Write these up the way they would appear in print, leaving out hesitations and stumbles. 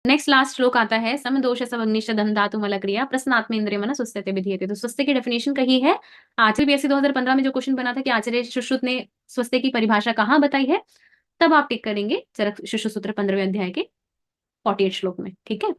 Next last श्लोक आता है समदोष समग्निश्च धन धातु मल क्रिया प्रश्नात्मेंद्रिय मन सुस्ते विधीयते। तो स्वस्ति की डेफिनेशन कही है। आचार्य बीएससी 2015 में जो क्वेश्चन बना था कि आचार्य सुश्रुत ने स्वस्ति की परिभाषा कहाँ बताई है, तब आप टिक करेंगे चरक शिशु सूत्र 15वें अध्याय के 48 श्लोक में। ठीक है,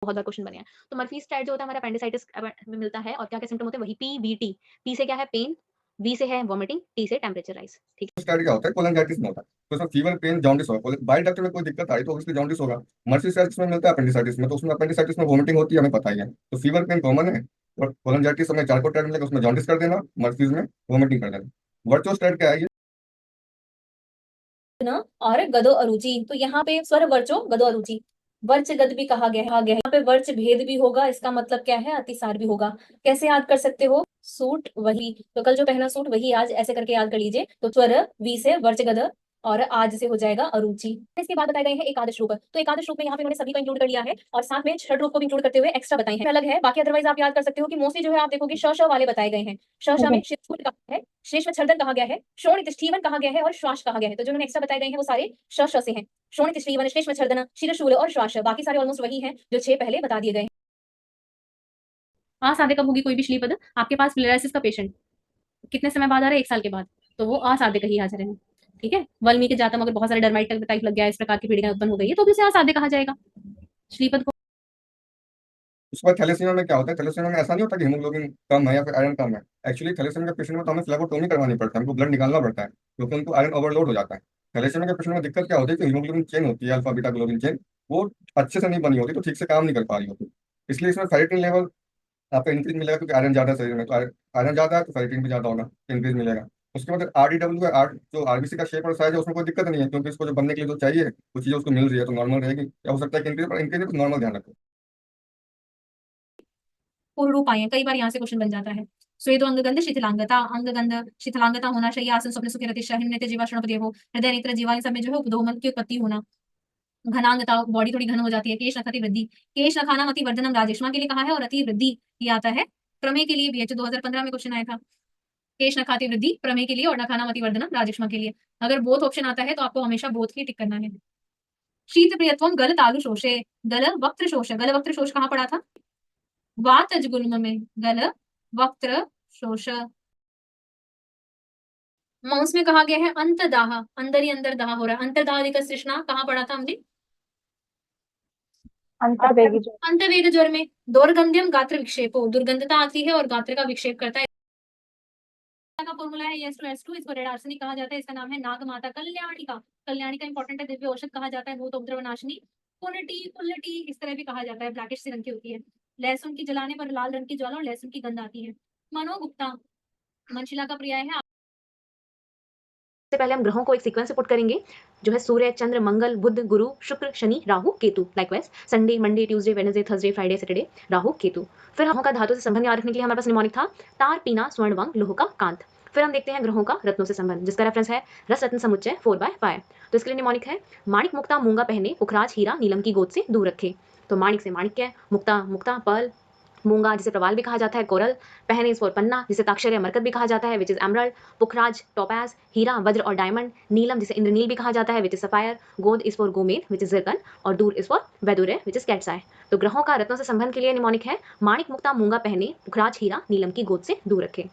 बहुत बार क्वेश्चन बने हैं। तो मर्फीज टाइट जो होता है हमारा अपेंडिसाइटिस में मिलता है और क्या क्या सिम्टम होते हैं वही पीवीटी। पी से क्या है पेन, वी से है वॉमिटिंग, टी से टेम्परेचर राइज। ठीक है, स्टार्ट क्या होता है कोलंजाइटिस में होता है, तो उसमें फीवर पेन जॉन्डिस होगा। बाइल डक्ट में कोई दिक्कत आई तो उसमें जॉन्डिस होगा। मर्सीसाइटिस में मिलता है अपेंडिसाइटिस में, तो उसमें अपेंडिसाइटिस में वोमिटिंग होती है, हमें पता ही है। तो फीवर पेन कॉमन है और कोलंजाइटिस में चारकोल टाइट मिलेगा, उसमें जॉन्डिस कर देना, मर्फीज में वोमिटिंग कर देना। वर्चो स्टार्ट क्या है ना और गदो अरुचि। तो यहाँ पे स्वर वर्चो गदो अरुचि, वर्च गद भी कहा गया है। यहाँ पे वर्च भेद भी होगा, इसका मतलब क्या है अतिसार भी होगा। कैसे याद कर सकते हो, सूट वही, तो कल जो पहना सूट वही आज, ऐसे करके याद कर लीजिए। तो स्वर वी से वर्च गद और आज से हो जाएगा अरुचि। इसके बाद बताए गए हैं एकादश रूप। तो एकादश रूप में यहाँ पे उन्होंने सभी को इंक्लूड कर लिया है और साथ में छठ रूप को भी इंक्लूड करते हुए एक्स्ट्रा बताए हैं, अलग है। बाकी अदरवाइज आप याद कर सकते हो कि मोस्टली जो है आप देखोगे श वाले बताए गए हैं। श में शिवसूट कहा है, शेष में छर्दन कहा गया है, शोणितष्ठीवन कहा गया है और श्वास कहा गया है। तो जो उन्होंने एक्स्ट्रा बताए गए हैं वो सारे श से हैं। शोणितष्ठीवन, शेष में छर्दन, शिरशूल और श्वास। बाकी सारे ऑलमोस्ट वही हैं जो 6 पहले बता दिए गए हैं। असाध्य कब होगी कोई भी श्लीपद? आपके पास फिलराइसिस का पेशेंट कितने समय बाद आ रहा है? 1 साल के बाद, तो वो असाध्य कही हाजिर है। ठीक है, वाल्मीकि जातम अगर बहुत सारे डर्माइट टाइप लग गया है, इस प्रकार की पीड़ियां उत्पन्न हो गई है, तो भी उसे असाध्य कहा जाएगा श्लीपद को। उसके बाद थैलेसीमिया में क्या होता है, थैलेसीमिया में ऐसा नहीं होता कि हीमोग्लोबिन कम है या फिर आयरन कम है। एक्चुअली थैलेसीमिया के पेशेंट में तो हमें फ्लेबोटोमी करवानी पड़ता है, हमको ब्लड निकालना पड़ता है क्योंकि उनको आयरन ओवरलोड हो जाता है। थैलेसीमिया के पेशेंट में दिक्कत क्या होती है कि हीमोग्लोबिन चेन होती है, अल्फा बीटा ग्लोबिन चेन, वो अच्छे से नहीं बनी होती, तो ठीक से काम नहीं कर पा रही होती। इसलिए इसमें फेरिटिन लेवल आपको इंक्रीज मिलेगा क्योंकि आयरन ज्यादा है शरीर में, तो आयरन ज्यादा है तो फेरिटिन भी ज्यादा होगा, तो इंक्रीज मिलेगा। उसके बाद आरडीडब्ल्यू है, आर जो आरबीसी का शेप और साइज है उसमें कोई दिक्कत नहीं है क्योंकि इसको जो बनने के लिए जो चाहिए वो चीजें उसको मिल रही है, तो नॉर्मल रहेगी। या हो सकता है कि इंक्रीज, पर इंक्रीज नॉर्मल ध्यान रखो। पूर्ण रूप आए हैं, कई बार यहाँ से क्वेश्चन बन जाता है। स्वेदो अंगगंध शिथिलांगता, अंगगंध शिथिलांगता होना चाहिए। आसन स्वप्न सुखे रति शहन नित्य जीवा श्रणपति हो, हृदय नेत्र जीवा इन सब में जो है उपधोमन की उत्पत्ति होना। घनांगता, बॉडी थोड़ी घन हो जाती है। केश नखति वृद्धि, केश नखाना अति वर्धनम राजेश्मा के लिए कहा है और अति वृद्धि ये आता है प्रमेय के लिए भी है, जो 2015 में क्वेश्चन आया था। केश नखाति वृद्धि प्रमेय के लिए और नखाना अति वर्धनम राजेश्मा के लिए। अगर बोथ ऑप्शन आता है तो आपको हमेशा बोथ ही टिक करना है। शीत प्रियत्वम गल तालु शोषे, गल वक्त्र शोष। गल वक्त्र शोष कहाँ पड़ा था? वातज गुल्म में गल वक्त्र शोष। मांस में कहा गया है अंतदाह, अंदर ही अंदर दाह हो रहा है। अंतर्दाह अधिक तृष्णा कहाँ पढ़ा था हमने? अंतर्वेगी अंतवेग ज्वर में। दुर्गंध्यम गात्र विक्षेपो, दुर्गंधता आती है और गात्र का विक्षेप करता है। का फॉर्मूला है S2S2, इसको रेड आर्सेनिक कहा जाता है। इसका नाम है नाग माता कल्याणी का। कल्याणी का इंपॉर्टेंट है, दिव्य औषध कहा जाता है, भूत उपद्रव नाशिनी। कुलटी कुलटी इस तरह भी कहा जाता है, ब्लैकिश सी रंग की होती है। लहसुन की जलाने पर लाल रंग की ज्वाला और लहसुन की गंध आती है। मनोगुप्ता मनशिला का पर्याय है। सबसे पहले हम ग्रहों को एक सीक्वेंस से पुट करेंगे, जो है सूर्य, चंद्र, मंगल, बुध, गुरु, शुक्र, Shani, Rahu, Ketu. Likewise Sunday, Monday, Tuesday, Wednesday, Thursday, Friday, Saturday, Rahu, Ketu. फिर ग्रहों का धातु से संबंध याद रखने के लिए हमारे पास निमोनिक था तार, पीना, स्वर्ण, वंग, लोह का कांत। फिर हम देखते हैं ग्रहों का रत्नों से संबंध, जिसका रेफरेंस है रस रत्न समुच्चय 4/5। तो इसके लिए निमोनिक है माणिक मुक्ता मूंगा पहने, पुखराज हीरा नीलम की गोद से दूर रखे। तो माणिक से माणिक्य, मुक्ता मुक्ता पर्ल, मूंगा जिसे प्रवाल भी कहा जाता है कोरल, पहने इस पन्ना जिसे ताक्षर या मरकत भी कहा जाता है विच इज एमरल्ड, पुखराज टोपैज, हीरा वज्र और डायमंड, नीलम जिसे इंद्रनील भी कहा जाता है विच इज सफायर, गोद इज फॉर गोमेद विच इज जिरकन और दूर इज फॉर वेदुरे विच इज कैट्साई। तो ग्रहों का रत्नों से संबंध के लिए निमोनिक है माणिक मुक्ता मूंगा पहने, पुखराज हीरा नीलम की गोद से दूर रखे।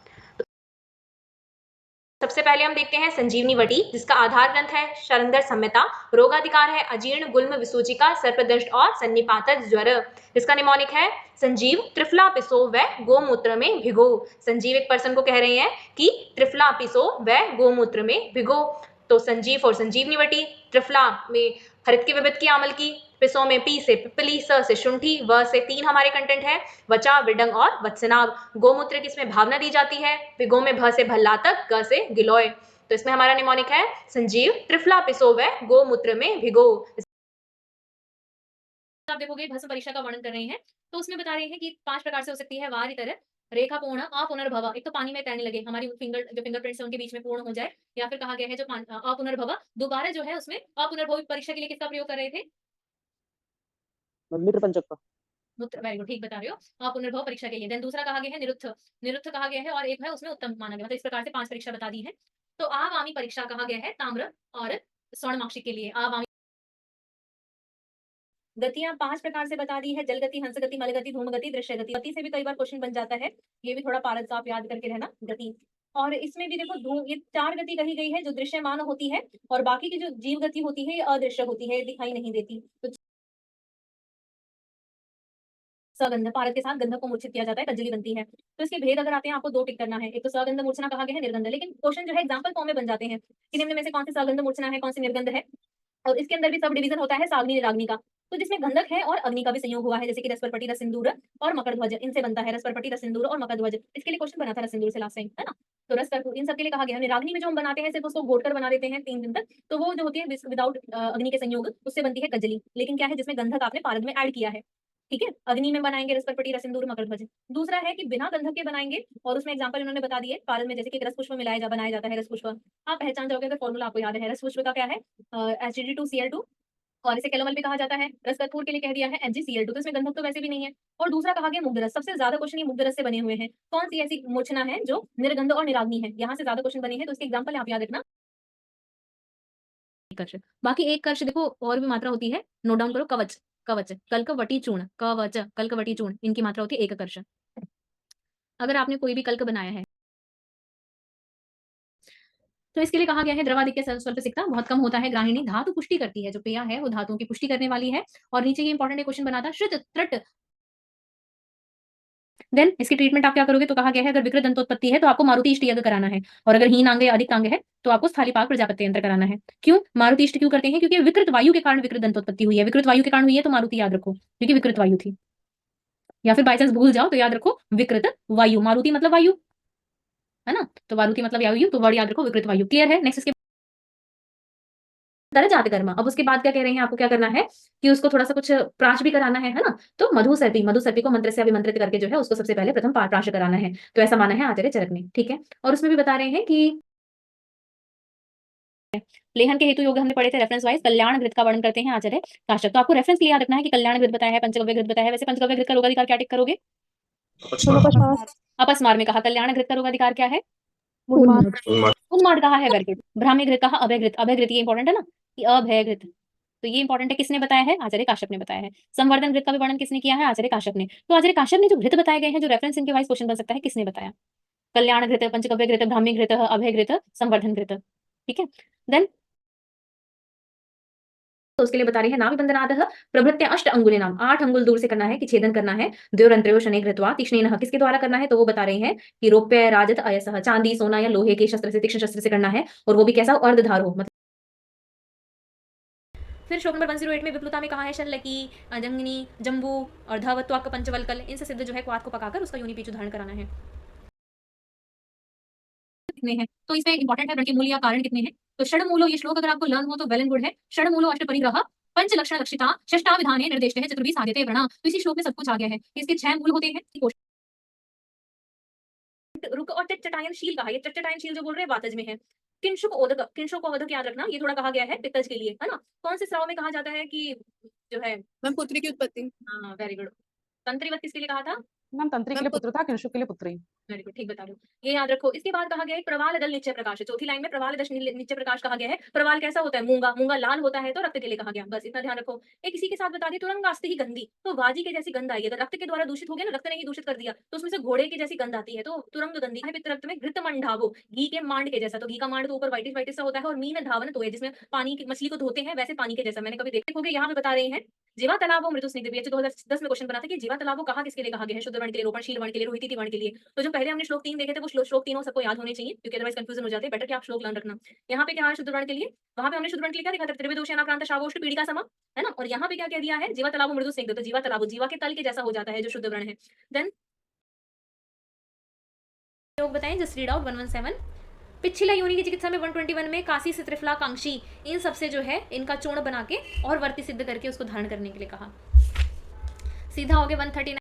सबसे पहले हम देखते हैं संजीवनी वटी, जिसका आधार ग्रंथ है शरंदर संहिता। रोगाधिकार है अजीर्ण, गुल्म, विसूचिका, सर्पदंष्ट और सन्निपातज ज्वर। इसका निमोनिक है संजीव त्रिफला पिसो व गोमूत्र में भिगो। संजीव एक पर्सन को कह रहे हैं कि त्रिफला पिसो व गोमूत्र में भिगो। तो संजीव और संजीवनी वटी, त्रिफला में हरित के विविध की आमल की, पिसो में पी से पिपली, स से शुंठी, व से 3 हमारे कंटेंट है, वचा, विडंग और वत्सनाग। गोमूत्र की इसमें भावना दी जाती है, विगो में भ से भल्लातक, ग से गिलोय। तो इसमें हमारा निमोनिक है संजीव त्रिफला पिसो व गोमूत्र में भिगो। आप देखोगे भस्म परीक्षा का वर्णन कर रहे हैं, तो उसमें बता रहे हैं कि 5 प्रकार से हो सकती है। वार तरह, रेखा पूर्ण, अपुनर्भव। एक तो पानी में तैरने लगे, हमारी फिंगरप्रिंट्स उनके बीच में पूर्ण हो जाए, या फिर कहा गया है जो अपुनर्भव। दोबारा जो है उसमें अपुनर्भव परीक्षा के लिए किसका प्रयोग कर रहे थे? मित्र पंचक का। वेरी गुड, ठीक बता रहे हो। अपुनर्भव परीक्षा के लिए। देन दूसरा कहा गया है निरुद्ध, निरुद्ध कहा गया है, और एक है उसमें उत्तम माना गया। मतलब इस प्रकार से 5 परीक्षा बता दी है। तो आवामी परीक्षा कहा गया है ताम्र और स्वर्णमाक्षिक के लिए। आवामी गतियां 5 प्रकार से बता दी है, जल गति, हंस गति, मल गति, धूम गति, दृश्य गति। गति से भी कई बार क्वेश्चन बन जाता है, ये भी थोड़ा पारद का आप याद करके रहना, गति। और इसमें भी देखो धूम, ये 4 गति कही गई है जो दृश्यमान होती है, और बाकी की जो जीव गति होती है ये अदृश्य होती है, दिखाई नहीं देती। तो सगंध, पारद के साथ गंधक को मूर्छित किया जाता है, कज्जली बनती है। तो इसके भेद अगर आते हैं, आपको 2 टिक करना है। एक तो सगंध मूर्छना कहा गया है, निर्गंध। लेकिन क्वेश्चन जो है एग्जांपल फॉर्म में बन जाते हैं कि निम्न में से कौन सी सगंध मूर्छना है, कौन सी निर्गंध है। और इसके अंदर भी सब डिवीजन होता है साग्नि निराग्नि का। तो जिसमें गंधक है और अग्नि का भी संयोग हुआ है, जैसे कि रसपर्पटी, रससिंदूर और मकरध्वज, इनसे बनता है रसपर्पटी, रससिंदूर और मकरध्वज। इसके लिए क्वेश्चन बना था रससिंदूर से लास्ट टाइम, है ना। तो रसकर्पूर इन सब के लिए कहा गया है। निराग्नि में जो हम बनाते हैं सिर्फ उसको घोट कर बना देते हैं 3 दिन तक, तो वो जो होती है विदाउट अग्नि के संयोग, उससे बनती है कजली। लेकिन क्या है, जिसमें गंधक आपने पारद में ऐड किया है, ठीक है। अग्नि में बनाएंगे रसपर्पटी, रससिंदूर, मकरध्वज। दूसरा है कि बिना गंधक के बनाएंगे, और उसमें एग्जांपल इन्होंने बता दिए पारद में, जैसे कि रस पुष्प बनाया जाता है। रस पुष्प आप पहचान जाओगे अगर फॉर्मूला आपको याद है। रस पुष्प का क्या है, Hg2Cl2, और इसे कैलोमल भी कहा जाता है। रस कर्पूर के लिए कह दिया है HgCl2, तो इसमें गंधक तो वैसे भी नहीं है। और दूसरा कहा गया मुग्ध रस। सबसे ज्यादा क्वेश्चन ये मुग्ध रस से बने हुए हैं। कौन सी ऐसी मूर्छना है जो निर्गंध और निराग्नि है, यहाँ से ज्यादा क्वेश्चन बने हैं, तो इसके एग्जाम्पल आप याद रखना। कर्ष, बाकी एक कर्ष देखो और भी मात्रा होती है, नोट डाउन करो। कवच, कवच, कल्कवटी चूर्ण, कवच, कल्कवटी चूर्ण, इनकी मात्रा होती है एक कर्ष। अगर आपने कोई भी कल्क बनाया है तो इसके लिए कहा गया है द्रवादित्य स्वल्पसिक्ता बहुत कम होता है। ग्राहिणी धातु पुष्टि करती है, जो पेया है वो धातुओं की पुष्टि करने वाली है। और नीचे ये इंपॉर्टेंट क्वेश्चन बना था, श्रुत त्रट। देन इसकी ट्रीटमेंट आप क्या करोगे, तो कहा गया है अगर विकृत दंतोत्पत्ति है तो आपको मारुति इष्ट यज्ञ कराना है, और अगर हीन अंग या अधिक अंग है तो आपको स्थालीपाक प्रजापत्य यंत्र कराना है। क्यों मारुति इष्ट क्यों करते हैं, क्योंकि विकृत वायु के कारण विकृत दंतोत्पत्ति हुई है। विकृत वायु के कारण हुई है तो मारुति याद रखो, क्योंकि विकृत वायु थी। या फिर बाई चांस भूल जाओ तो याद रखो विकृत वायु, मारुति मतलब वायु, है ना। तो मारुति मतलब वायु, तो वर्ड याद रखो विकृत वायु। क्लियर है। नेक्स्ट जात कर्म। अब उसके बाद क्या कह रहे हैं, आपको क्या करना है कि उसको थोड़ा सा कुछ प्राश भी कराना है ना। तो मधुसर्पी, मधुसर्पी को मंत्र से अभिमंत्रित करके जो है उसको सबसे पहले प्रथम प्राश कराना है। तो ऐसा माना है आचार्य चरक ने, ठीक है। और उसमें भी बता रहे हैं कि लेहन के हेतु योग हमने पढ़े थे रेफरेंस वाइज। कल्याण घृत का वर्णन करते हैं आचार्य काश्यप। तो आपको रेफरेंस याद रखना है कि कल्याण घृत बताया है, पंचगव्य घृत बताया है। वैसे पंचगव्य घृत का रोगाधिकार क्या टिक करोगे, अपस्मार में कहा। कल्याण घृत का रोगाधिकार क्या है, उन्माद कहा है, वेरी गुड। ब्राह्मी घृत कहा, अभय घृत, अभय घृत ये इंपॉर्टेंट है ना, कि अभय घृत, तो ये इंपॉर्टेंट है। किसने बताया है, आचार्य काश्यप ने बताया है। संवर्धन घृत का भी वर्णन किसने किया है, आचार्य काश्यप ने। तो आचार्य काश्यप ने जो घृत बताए गए हैं, जो रेफरेंस इनके वाइज क्वेश्चन बन सकता है, किसने बताया, कल्याण घृत, पंचगव्य घृत, ब्राह्मी घृत, अभय घृत, संवर्धन घृत, ठीक है। देन तो उसके लिए बता रही है नाभिबंधनादः प्रभृत्य 8 अंगुले नाम, 8 अंगुल दूर से करना है, कि छेदन करना है। द्योरंत्रयो शनि घृत्वा तीक्ष्णेन, किसके द्वारा करना है, तो वो बता रहे हैं कि रौप्य राजत अयसः, चांदी सोना या लोहे के शस्त्र से, तीक्ष्ण शस्त्र से करना है, और वो भी कैसा, अर्धधार हो। मतलब फिर श्लोक नंबर 108 में विप्लुता में कहा है शल्लकी, जंगिनी, जंबू और धवत्वाक पंचवलकल, इनसे सिद्ध जो है क्वाथ को पकाकर उसका योनि पीछू धारण कराना है। कितने हैं, तो इसमें इंपॉर्टेंट है वर्ण के मूल या कारण कितने हैं। तो षड्मूलो, ये श्लोक अगर आपको लर्न हो तो वेल एंड गुड है। षड्मूलो अष्ट परिग्रह पंच लक्षण लक्षिता षष्टाविधाने निर्देश है चतुर्भी साध्यते व्रणा। तो इसी श्लोक में सब कुछ आ गया है। इसके 6 मूल होते हैं। रुक और चटचटायनशील कहा, ये चटचटायनशील जो बोल रहे हैं वातज में है। किंशुक ओदक, किंशुक ओदक याद रखना, ये थोड़ा कहा गया है पित्तज के लिए, है ना। कौन से स्राव में कहा जाता है कि जो है मैम पुत्री की उत्पत्ति। हाँ वेरी गुड। तंत्रीवत किसके लिए कहा था, मैम तंत्री के लिए पुत्र था, किंशुक के लिए पुत्री। वेरी गुड, ठीक बता रही हूँ, ये याद रखो। इसके बाद कहा गया है प्रवाल दल निश्चय प्रकाश, चौथी लाइन में प्रवाल दल निश्चय प्रकाश कहा गया है। प्रवाल कैसा होता है, मूंगा, मूंगा लाल होता है, तो रक्त के लिए कहा गया, बस इतना ध्यान रखो। एक इसी के साथ बता दी तुरंगास्ति ही गंदी, तो वाजी के जैसी गंध आएगी। अगर रक्त के द्वारा दूषित हो गया ना, रक्त ने ही दूषित कर दिया, तो उसमें से घोड़े की जैसी गंध आती है, तो तुरंग गंदी है। पित्त रक्त में घृत मंडावो, घी के मांड के जैसा, तो घी का मांड तो ऊपर वाइटिश वाइटिश सा होता है, और मीन धावन तो है जिसमें पानी की मछली को धोते हैं, वैसे पानी के जैसा। मैंने कभी देखे होंगे, यहाँ पे बता रहे हैं जीवा तालाबो मृदु स्निग्ध। 2010 में क्वेश्चन बना था कि जीवा तालाबो कहा किसके लिए कहा गया है, शुद्ध वर्ण के लिए, रोपणशील वर्ण के लिए, रोहिती वर्ण के लिए। तो जो पहले हमने श्लोक 3 देखे थे वो श्लोक तीनों सबको याद होने चाहिए, क्योंकि अदरवाइज कंफ्यूजन हो जाते हैं। बेटर कि आप श्लोक लर्न रखना। यहाँ पे क्या है शुद्ध वर्ण के लिए, वहां पे हमने शुद्ध वर्ण के लिए क्या देखा था, त्रिविदोष अनाक्रांत शावोष्ट पीड़िका समा, है ना। और यहाँ पे क्या कह दिया है, जीवा तालाबो मृदु स्निग्ध, तो जीवा तालाबो जीवा के तल के जैसा हो जाता है, जो शुद्ध वर्ण है। देन लोग बताएं, जस्ट रीड आउट 117। पिछला योनि की चिकित्सा में 121 में काशी से त्रिफला कांक्षी, इन सबसे जो है इनका चूर्ण बना के और वर्ती सिद्ध करके उसको धारण करने के लिए कहा। सीधा हो गया 139।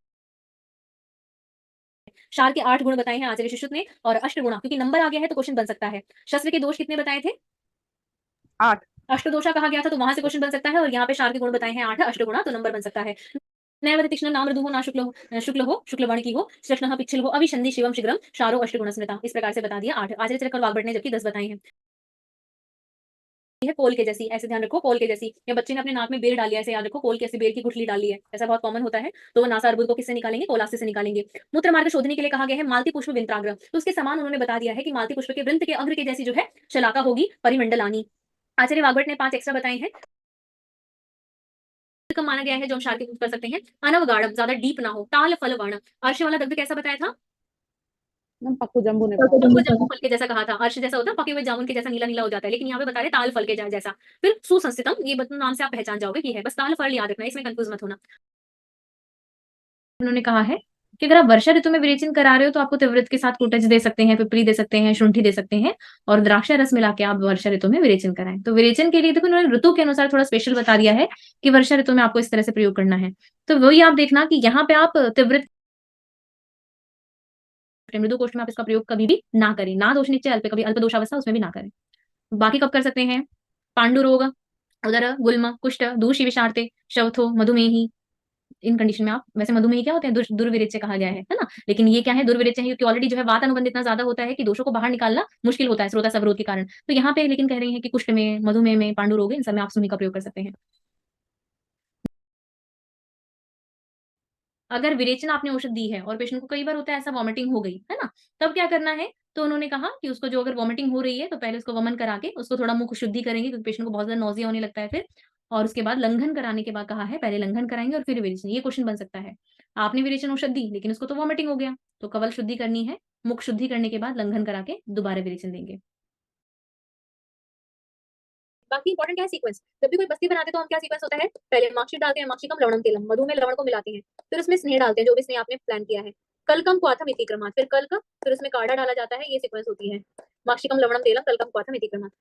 शार के 8 गुण बताए हैं आचार्य सुश्रुत ने, और अष्ट गुणा, क्योंकि नंबर आ गया है तो क्वेश्चन बन सकता है। शस्त्र के दोष कितने बताए थे, 8। अष्टदोषा कहा गया था, तो वहां से क्वेश्चन बन सकता है। और यहाँ पे शार के गुण बताए हैं 8, अष्ट गुणा, तो नंबर बन सकता है। नैवत तीक्ष्ण नाम मृदु हो, ना शुक्ल हो, शुक्ल हो, शुक्ल वर्ण की हो, श्लक्ष्ण पिछल हो, अभिसंधि शिवम शीघ्रम, शारो अष्ट गुण स्मृता। इस प्रकार से बता दिया 8। आचार्य चरक और वाग्भट ने जबकि 10 बताए हैं। है कोल के जैसी, ऐसे ध्यान रखो, कोल के जैसी। या बच्चे ने अपने नाक में बेर डाल लिया, ऐसे याद रखो, कोल के ऐसे बेर की गुठली डाली है, ऐसा बहुत कॉमन होता है। तो वो नासा अर्बुद को किससे निकालेंगे? कोलास्ते से निकालेंगे। मूत्र मार्ग शोधने के लिए कहा गया है मालती पुष्प विंत्राग्र, तो उसके समान उन्होंने बता दिया है कि मालती पुष्प के वृंत के अग्र के जैसी जो है शलाका होगी परिमंडलानी। आचार्य वाग्भट ने 5 एक्स्ट्रा बताए हैं। कम माना गया है जो हम शार्क कर सकते हैं। अनवगाढ़म, ज्यादा डीप ना हो। ताल फल वर्ण, अर्श वाला दग्ध कैसा बताया था? मैम पक्कू जम्बू ने पक्कू कहा जम्बू फल के जैसा कहा था। अर्श जैसा होता है, पके हुए जामुन के जैसा नीला नीला हो जाता है, लेकिन यहाँ पे बता रहे ताल फल के जैसा। फिर सुसंस्थितम, ये नाम से आप पहचान जाओगे कि है, बस ताल फल याद रखना, इसमें कंफ्यूज मत होना। उन्होंने कहा है कि अगर आप वर्षा ऋतु में विरेचन करा रहे हो तो आपको तिव्रत के साथ कुटज दे सकते हैं, पिपली दे सकते हैं, शुंठी दे सकते हैं, और द्राक्षा रस मिला के आप वर्षा ऋतु में विरेचन कराएं। तो विरेचन के लिए देखो उन्होंने ऋतु के अनुसार थोड़ा स्पेशल बता दिया है कि वर्षा ऋतु में आपको इस तरह से प्रयोग करना है। तो वही आप देखना कि यहाँ पे आप तिव्रत मृदु कोष्ठ में आप इसका प्रयोग कभी भी ना करें। ना दोष निश्चय अल्प, कभी अल्प दोषावस्था उसमें भी ना करें। बाकी कब कर सकते हैं? पांडु रोग, उदर, गुल्म, कुष्ठ, दूषि विषार्ते, शवथो, मधुमेही, इन कंडीशन में आप, वैसे मधुमेह क्या होते हैं? दुर्विरेच्य कहा गया है ना, लेकिन ये क्या है? दुर्विरेच्य है क्योंकि ऑलरेडी जो है वात अनुबंध इतना ज्यादा होता है कि दोषों को बाहर निकालना मुश्किल होता है श्रोता सवरोध के कारण। तो यहाँ पे लेकिन कह रही है कि कुष्ठ में, मधुमेह में, पांडु रोग, इन सब में आप सुमी का प्रयोग कर सकते हैं। अगर विरेचन आपने औषध दी है और पेशेंट को कई बार होता है ऐसा वॉमिटिंग हो गई है ना, तब क्या करना है? तो उन्होंने कहा कि उसको जो अगर वॉमिटिंग हो रही है तो पहले उसको वमन करा के उसको थोड़ा मुख शुद्धि करेंगे, क्योंकि पेशेंट को बहुत ज्यादा नौजिया होने लगता है फिर। और उसके बाद लंघन कराने के बाद कहा है पहले लंघन कराएंगे और फिर विरेचन। ये क्वेश्चन बन सकता है, आपने विरेचन औषध दी लेकिन उसको तो वॉमिटिंग हो गया, तो कवल शुद्धि करनी है, मुख शुद्धि करने के बाद लंघन करा के दोबारा विरेचन देंगे। बाकी इंपॉर्टेंट क्या है? सीक्वेंस। जब भी कोई बस्ती बनाते हैं तो हम क्या सीक्वेंस होता है? पहले माक्षिक डालते हैं, माक्षिकम लवणम तेलम, मधु में लवण को मिलाते हैं, फिर उसमें स्नेह डालते हैं, जो भी स्नेह आपने प्लान किया है। कलकम क्वाथम इति क्रमात्, फिर कल्क, फिर उसमें काढ़ा डाला जाता है, ये सीक्वेंस होती है। माक्षिकम लवणम तेलम कलकम क्वाथम इति क्रमात्।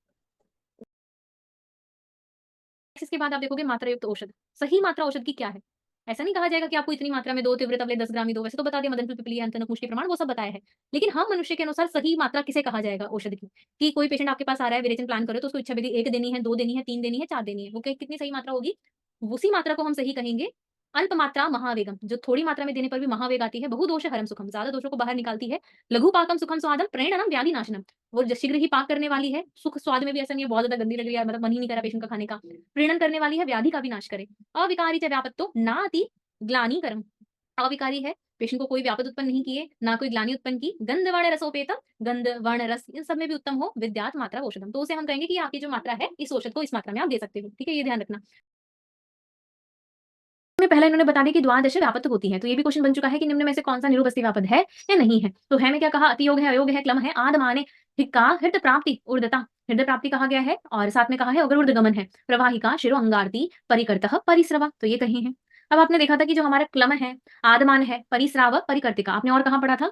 इसके बाद आप देखोगे मात्रा युक्त औषध। सही मात्रा औषध की क्या है? ऐसा नहीं कहा जाएगा कि आपको इतनी मात्रा में दो, तीव्र तबले 10 ग्राम ही दो, वैसे तो बता दिया मदन पिपली अंतनक मुष्टि प्रमाण, वो सब बताया है। लेकिन हम मनुष्य के अनुसार सही मात्रा किसे कहा जाएगा औषध की? कि कोई पेशेंट आपके पास आ रहा है, विरेचन प्लान करो तो उसको इच्छा विधि 1 देनी है, 2 देनी है, 3 देनी है, 4 देनी है, वो कितनी सही मात्रा होगी? उसी मात्रा को हम सही कहेंगे अल्प मात्रा महावेगम, जो थोड़ी मात्रा में देने पर भी महावेग आती है। बहुदोष हरम सुखम, ज्यादा दोषों को बाहर निकालती है। लघु पाकम सुखम स्वादम प्रेरणम व्याधि नाशनम, वो शीघ्र ही पाक करने वाली है। सुख स्वाद में भी ऐसा नहीं है बहुत ज्यादा गंदी लग रही है, मतलब मन ही नहीं करा पेशेंट का खाने का। प्रीणन करने वाली है, व्याधि का भी नाश करे। अविकारी च व्यापत्तो नाति ग्लानि करम, अविकारी है, पेशेंट को कोई व्यापत उत्पन्न नहीं किए, ना कोई ग्लानि उत्पन्न की। गंध वर्ण रसोपेतम, गंध वर्ण रस इन सब में भी उत्तम हो। विद्यात मात्रा औषधम, तो उसे हम कहेंगे कि आपकी जो मात्रा है इस औषध को इस मात्रा में आप दे सकते हो। ठीक है, ये ध्यान रखना। में पहला इन्होंने बता दिया कि द्वादश व्यापत्त होती है, तो ये भी क्वेश्चन बन चुका है कि निम्न में से कौन सा निरूपस्थि व्यापद है या नहीं है। तो है में क्या कहा? अतियोग है, अयोग है, क्लम है, आद माने, हिक्का, हृदय प्राप्ति, ऊर्ध्वता, हृदय प्राप्ति कहा गया है, और साथ में कहा है अगर ऊर्ध्वगमन है, प्रवाहिका, शिरो अंगारती, परिकर्तः, परिस्रवा, तो ये कहीं है। अब आपने देखा था कि जो हमारा क्लम है, आदमान है, परिस्राव, परिकर्तिका, आपने और कहाँ पढ़ा था?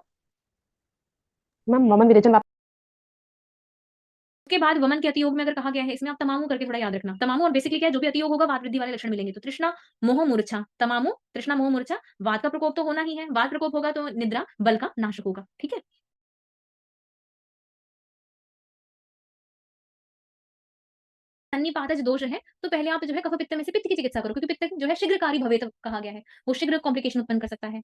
मैम वमन विरेचन उसके बाद वमन के अतियोग में अगर कहा गया है, इसमें आप तमामु करके थोड़ा याद रखना। तमामु और बेसिकली क्या है, जो भी अतियोग होगा वात वृद्धि वाले लक्षण मिलेंगे। तो तृष्णा मोह मूर्छा, तमामु तृष्णा मोह मूर्छा, वात का प्रकोप तो होना ही है, वात प्रकोप होगा तो निद्रा बल का नाशक होगा। ठीक है, सन्निपातज दोष है तो पहले आप जो है कफ पित्त में से पित्त की चिकित्सा करो, क्योंकि पित्त जो है शीघ्रकारी भवेत कहा गया है, वो शीघ्र कॉम्प्लिकेशन उत्पन्न कर सकता है।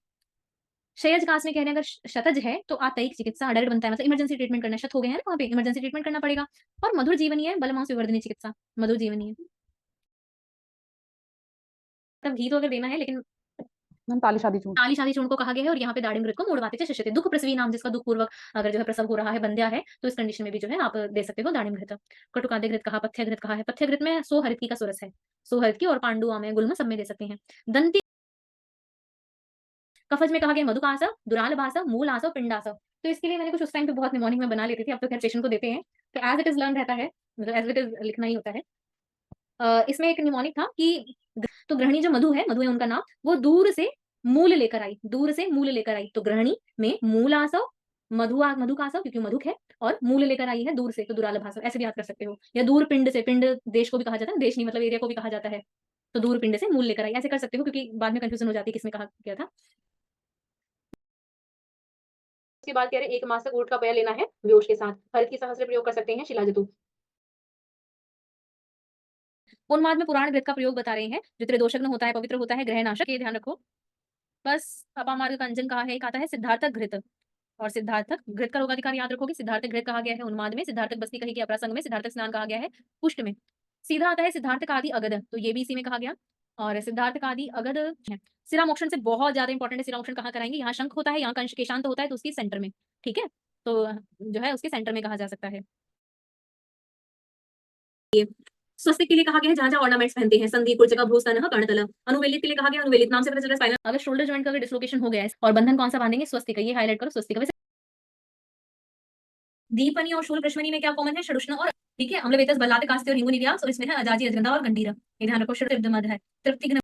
क्षयज कास में कह रहे हैं अगर शतज है तो आतयिक चिकित्सा डायरेक्ट बनता है, मतलब इमरजेंसी ट्रीटमेंट करना। शत हो गए हैं ना वहाँ पे, इमरजेंसी ट्रीटमेंट करना पड़ेगा। और मधुर जीवनी है, बलमांस विवर्धनी चिकित्सा, मधुर जीवनी है, तब घी तो अगर देना है, लेकिन मैम ताली शादी चूर्ण ताली शादी चूर्ण को कहा गया है। और यहाँ पे दाड़िम घृत को मूढ़वाते च शिष्यते, दुख प्रसवी नाम, जिसका दुख पूर्वक अगर जो है प्रसव हो रहा है, बंध्या है, तो इस कंडीशन में भी जो है आप दे सकते हो दाड़िम घृत। कटुकाद्य घृत कहा, पथ्य घृत कहा है। पथ्य घृत में सोहरित की का सुरस है, सोहरित की, और पांडु आम है, गुल्म सब में दे सकते हैं। दंती कफज में कहा गया मधुकास, दुराल भास, मूल आस, पिंडास। तो इसके लिए मैंने कुछ उस टाइम पे बहुत निमोनिक में बना लेती थी, अब तो खैर पेशेंट को देते हैं, तो एज इट इज लर्न रहता है, मतलब एज इट इज लिखना ही होता है। इसमें एक निमोनिक था कि तो गृहिणी जो मधु है उनका नाम, वो दूर से मूल लेकर आई, दूर से मूल लेकर आई, तो गृहिणी में मूल आसव, मधु का आसव क्योंकि मधुक है, और मूल लेकर आई है दूर से, तो दुराल भासव, ऐसे भी याद कर सकते हो। या दूर पिंड से, पिंड देश को भी कहा जाता है, देश नहीं मतलब एरिया को भी कहा जाता है, तो दूर पिंड से मूल लेकर आई, ऐसे कर सकते हो, क्योंकि बाद में कंफ्यूजन हो जाती है किसमें कहा गया था। उसके बाद कह रहे एक मास तक ऊँट का पया लेना है व्योश के साथ। हरित की सहस्त्र प्रयोग कर सकते हैं शिलाजतु। उन्माद में पुराण घृत का प्रयोग बता रहे हैं, जो त्रिदोषग्न होता है, पवित्र होता है, ग्रह नाशक, ये ध्यान रखो। बस अपामार्ग का अंजन कहा है, एक आता है सिद्धार्थक घृत, और सिद्धार्थक घृत का रोगाधिकार याद रखोगे। सिद्धार्थक घृत कहा गया है उन्माद में, सिद्धार्थक बस्ती कही गई अप्रसंग में, सिद्धार्थक स्नान कहा गया है पुष्ट में। सीधा आता है सिद्धार्थक आदि अगध, तो ये भी इसी में कहा गया। और सिद्धार्थक आदि अगध है। सिरा मोक्षण से बहुत ज्यादा इंपॉर्टेंट है। सिरा मोक्षण कहाँ कराएंगे, यहाँ शंख होता है, यहाँ कंश केशांत होता है, तो उसकी सेंटर में, ठीक है, तो जो है उसके सेंटर में कहा जा सकता है। स्वस्तिक के लिए कहा गया है जहां जहां ऑर्नामेंट्स पहनते हैं, संधि कुर्चका भूस्तन कर्णतल। अनुवेलित के लिए कहा गया, अनुवेलित नाम से पता चल रहा है स्पाइनल। अगर शोल्डर जॉइंट का अगर डिसलोकेशन हो गया है और बंधन कौन सा बांधेंगे, स्वस्तिक का, ये हाईलाइट करो स्वस्तिक का। वैसे दीपनी और शूल कृष्णनी में क्या कॉमन है, षडुष्ण और, ठीक है, अम्लवेतस बलाते कास्ते और हिंगुनी व्यास, और इसमें है अजाजी अजगंधा और गंडीरा। ये ध्यान रखो, षड मध है। तृप्ति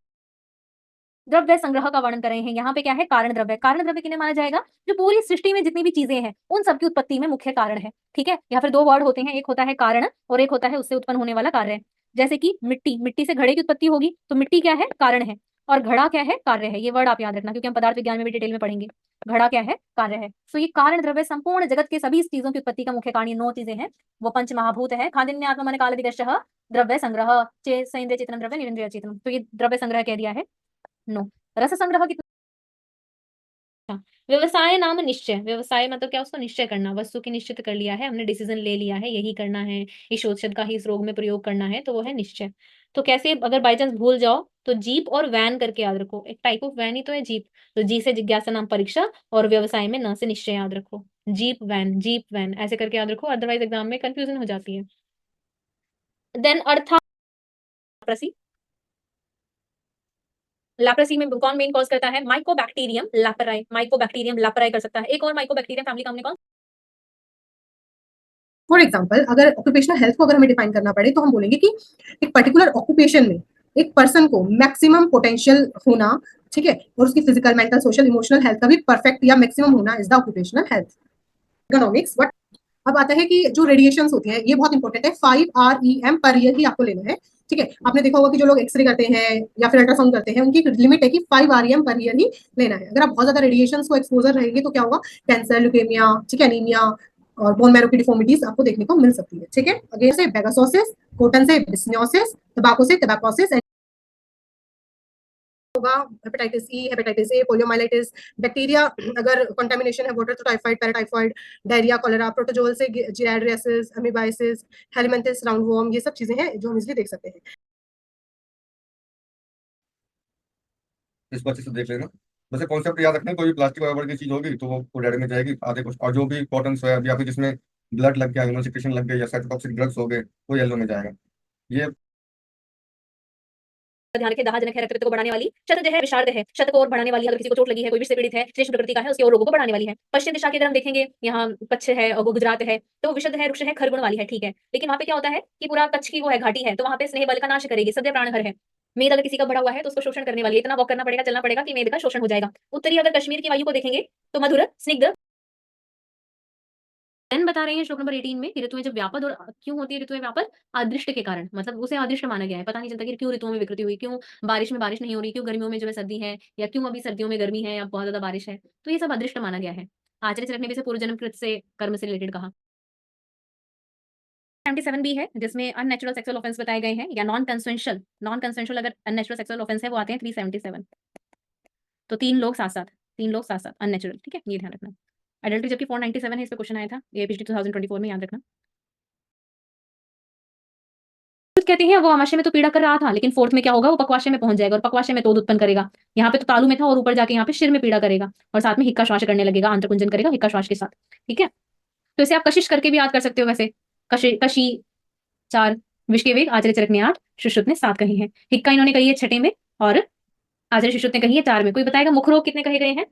द्रव्य संग्रह का वर्णन कर रहे हैं। यहाँ पे क्या है, कारण द्रव्य। कारण द्रव्य किन्हें माना जाएगा, जो पूरी सृष्टि में जितनी भी चीजें हैं उन सबकी उत्पत्ति में मुख्य कारण है, ठीक है। यहाँ फिर दो वर्ड होते हैं, एक होता है कारण और एक होता है उससे उत्पन्न होने वाला कार्य। जैसे कि मिट्टी, मिट्टी से घड़े की उत्पत्ति होगी, तो मिट्टी क्या है, कारण है, और घड़ा क्या है, कार्य है। ये वर्ड आप याद रखना, क्योंकि हम पदार्थ विज्ञान में भी डिटेल में पढ़ेंगे। घड़ा क्या है, कार्य है। तो ये कारण द्रव्य संपूर्ण जगत के सभी चीजों की उत्पत्ति का मुख्य कारण, ये 9 चीजें हैं, वो पंच महाभूत है। खादिन्य आत्मा मन काल विदश द्रव्य संग्रह सेन्द्रिय चेतन द्रव्य निरिंद्रिय चेतन, तो ये द्रव्य संग्रह कह दिया है। 9 रस संग्रह कितना। व्यवसाय नाम निश्चय, व्यवसाय मतलब क्या, उसको निश्चय करना, वस्तु की निश्चित कर लिया है हमने, डिसीजन ले लिया है यही करना है, इस औषध का ही इस रोग में प्रयोग करना है, तो वो है निश्चय। तो कैसे, अगर बाई चांस भूल जाओ तो जीप और वैन करके याद रखो, एक टाइप ऑफ वैन ही तो है जीप। तो जी से जिज्ञासा नाम परीक्षा, और व्यवसाय में न से निश्चय याद रखो। जीप वैन ऐसे करके याद रखो, अदरवाइज एग्जाम में कंफ्यूजन हो जाती है। देन अर्था लैप्रेसी में कौन मेन कॉज करता है, माइकोबैक्टीरियम लैप्राई, माइकोबैक्टीरियम लैप्राई कर सकता है। एक और माइकोबैक्टीरियम फैमिली का हमने कौन। फॉर एग्जाम्पल, अगर ऑक्यूपेशनल हेल्थ को अगर हमें डिफाइन करना पड़े तो हम बोलेंगे कि एक पर्टिकुलर ऑक्यूपेशन में एक पर्सन को मैक्सिमम पोटेंशियल होना, ठीक है, और उसकी physical, mental, social, emotional health का भी परफेक्ट या मैक्सिमम होना is the occupational health. Economics but अब आता है कि जो रेडिएशंस होती है ये बहुत इंपॉर्टेंट है, 5 REM पर ईयर ही आपको लेना है, ठीक है। आपने देखा होगा कि जो लोग एक्सरे करते हैं या फिर अल्ट्रासाउंड करते हैं, उनकी लिमिट है कि 5 REM पर ईयर ही लेना है। अगर आप बहुत ज्यादा रेडिएशंस को एक्सपोजर रहेंगे तो क्या होगा, कैंसर, ल्यूकेमिया, ठीक है, एनीमिया और बोन मैरो की डिफॉर्मिटीज आपको देखने को मिल सकती है, ठीक है। अगेन से बेगासोसिस, कोटन से बिस्नियोसिस, टबाको से टबाकोसिस होगा, hepatitis E, hepatitis A, poliomyelitis, bacteria अगर कंटामिनेशन है वाटर तो typhoid, paratyphoid, diarrhoea, cholera, protozoal से जियाड्रियासिस, अमीबाइसिस, हेलमिंथिस, राउंडवॉर्म, ये सब चीजें हैं जो हम इजीली देख सकते हैं। इस बच्चे से देख लेना। वैसे कॉन्सेप्ट याद रखना, कोई भी प्लास्टिक वगैरह की चीज होगी तो वो रेड में जाएगी आधे कुछ, और जो भी कॉटन सोया या फिर जिसमें ब्लड लग गया, ह्यूमन सिक्रेशन लग गई या साइटोटॉक्सिक ड्रग्स हो गए, वो येलो में जाएगा। ये ध्यान रखें, दाहजनक है, रक्त को बढ़ाने वाली, शतज है, विषार्द है, शत को और बढ़ाने वाली, अगर किसी को चोट लगी है, कोई विष से पीड़ित है, श्रेष्ठ प्रकृति का है, उसके और रोगों को बढ़ाने वाली है। पश्चिम दिशा की अगर हम देखेंगे, यहाँ कच्छ है और गुजरात है, तो विशुद्ध है, रुक्ष है, खरगुण वाली है, ठीक है। लेकिन वहां पे क्या होता है कि पूरा कच्छ की वो है घाटी है, तो वहां पे स्नेह बल का नाश करेगी, सद्य प्राणहर है। मेद अगर किसी का बढ़ा हुआ है तो उसको शोषण करने वाली है, इतना वॉक करना पड़ेगा, चलना पड़ेगा कि मेद का शोषण हो जाएगा। उत्तरी अगर कश्मीर की वायु को देखेंगे तो मधुर स्निग्ध। देन बता रहे हैं श्लोक नंबर 18 में, ऋतुएं जब व्यापद और क्यों होती है ऋतुएं व्यापद, अदृष्ट के कारण, मतलब उसे अदृष्ट माना गया है, पता नहीं चलता कि क्यों ऋतुओं में विकृति हुई, क्यों बारिश में बारिश नहीं हो रही, क्यों गर्मियों में जो है सर्दी है, या क्यों अभी सर्दियों में गर्मी है या बहुत ज्यादा बारिश है, तो ये सब अदृष्ट माना गया है। आचरित रखने से पूर्व जन्म कृत से कर्म से रिलेटेड कहा। 77 भी है जिसमें अननेचुरल सेक्सुअल ऑफेंस बताए गए हैं, या नॉन कंसेंशुअल अगर अननेचुरल सेक्सुअल ऑफेंस है वो आते हैं 377। तो 3 लोग साथ साथ अननेचुरल, ठीक है, ये ध्यान रखना। एडल्ट्री जबकि 497 है, इस पे क्वेश्चन आया था, ये पिछले 2024 में, याद रखना। कहते हैं वो अमाशय में तो पीड़ा कर रहा था, लेकिन फोर्थ में क्या होगा, वो पक्वाशय में पहुंच जाएगा और पक्वाशय में तोद उत्पन्न करेगा। यहाँ पे तो तालु में था और ऊपर जाके यहाँ पे शिर में पीड़ा करेगा, और साथ में हिक्का श्वास करने लगेगा, आंत्रकुंजन करेगा हिक्का श्वास के साथ, ठीक है। तो इसे आप कशिश करके भी याद कर सकते हो। वैसे कशी 4, विष के वेग आचार्य चरक ने 8, सुश्रुत ने 7 कही है। हिक्का इन्होंने कही है 6 में, और आचार्य सुश्रुत ने कही है 4 में। कोई बताएगा मुख रोग कितने कहे गए हैं?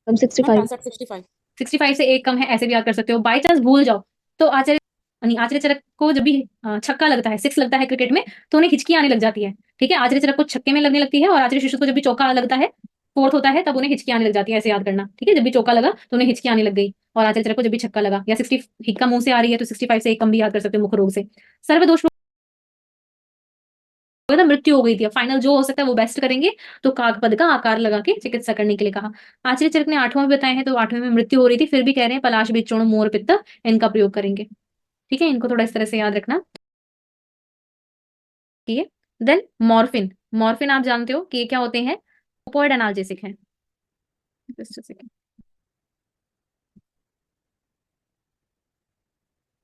65 से 1 कम है, ऐसे भी याद कर सकते हो। बाई चांस भूल जाओ तो आचार्य चरक को जब भी छक्का लगता है, 6 लगता है क्रिकेट में, तो उन्हें हिचकी आने लग जाती है, ठीक है। आचार्य चरक को छक्के में लगने लगती है, और आचार्य शिशु को जब भी चौका लगता है, 4th होता है, तब उन्हें हिचकी आने लग जाती है, ऐसे याद करना, ठीक है। जब भी चौका लगा तो उन्हें हिचकी आने लग गई, और आचार्य चरक को जब भी छक्का लगा, या 60 हिक्का मुंह से आ रही है तो 65 से 1 कम भी याद कर सकते हो मुख रोग से। सर्वदोष मृत्यु हो गई थी, फाइनल जो हो सकता है वो बेस्ट करेंगे, तो काग पद का आकार लगा के चिकित्सा करने के लिए कहा। आचार्य चरक ने 8वां में बताए हैं, तो 8वें में मृत्यु हो रही थी, फिर भी कह रहे हैं पलाश, बिच्छोण, मोर, पित्त, इनका प्रयोग करेंगे, ठीक है। इनको थोड़ा इस तरह से याद रखना, ठीक है। देन मॉर्फिन आप जानते हो कि क्या होते हैं, ओपोइड एनाल्जेसिक है।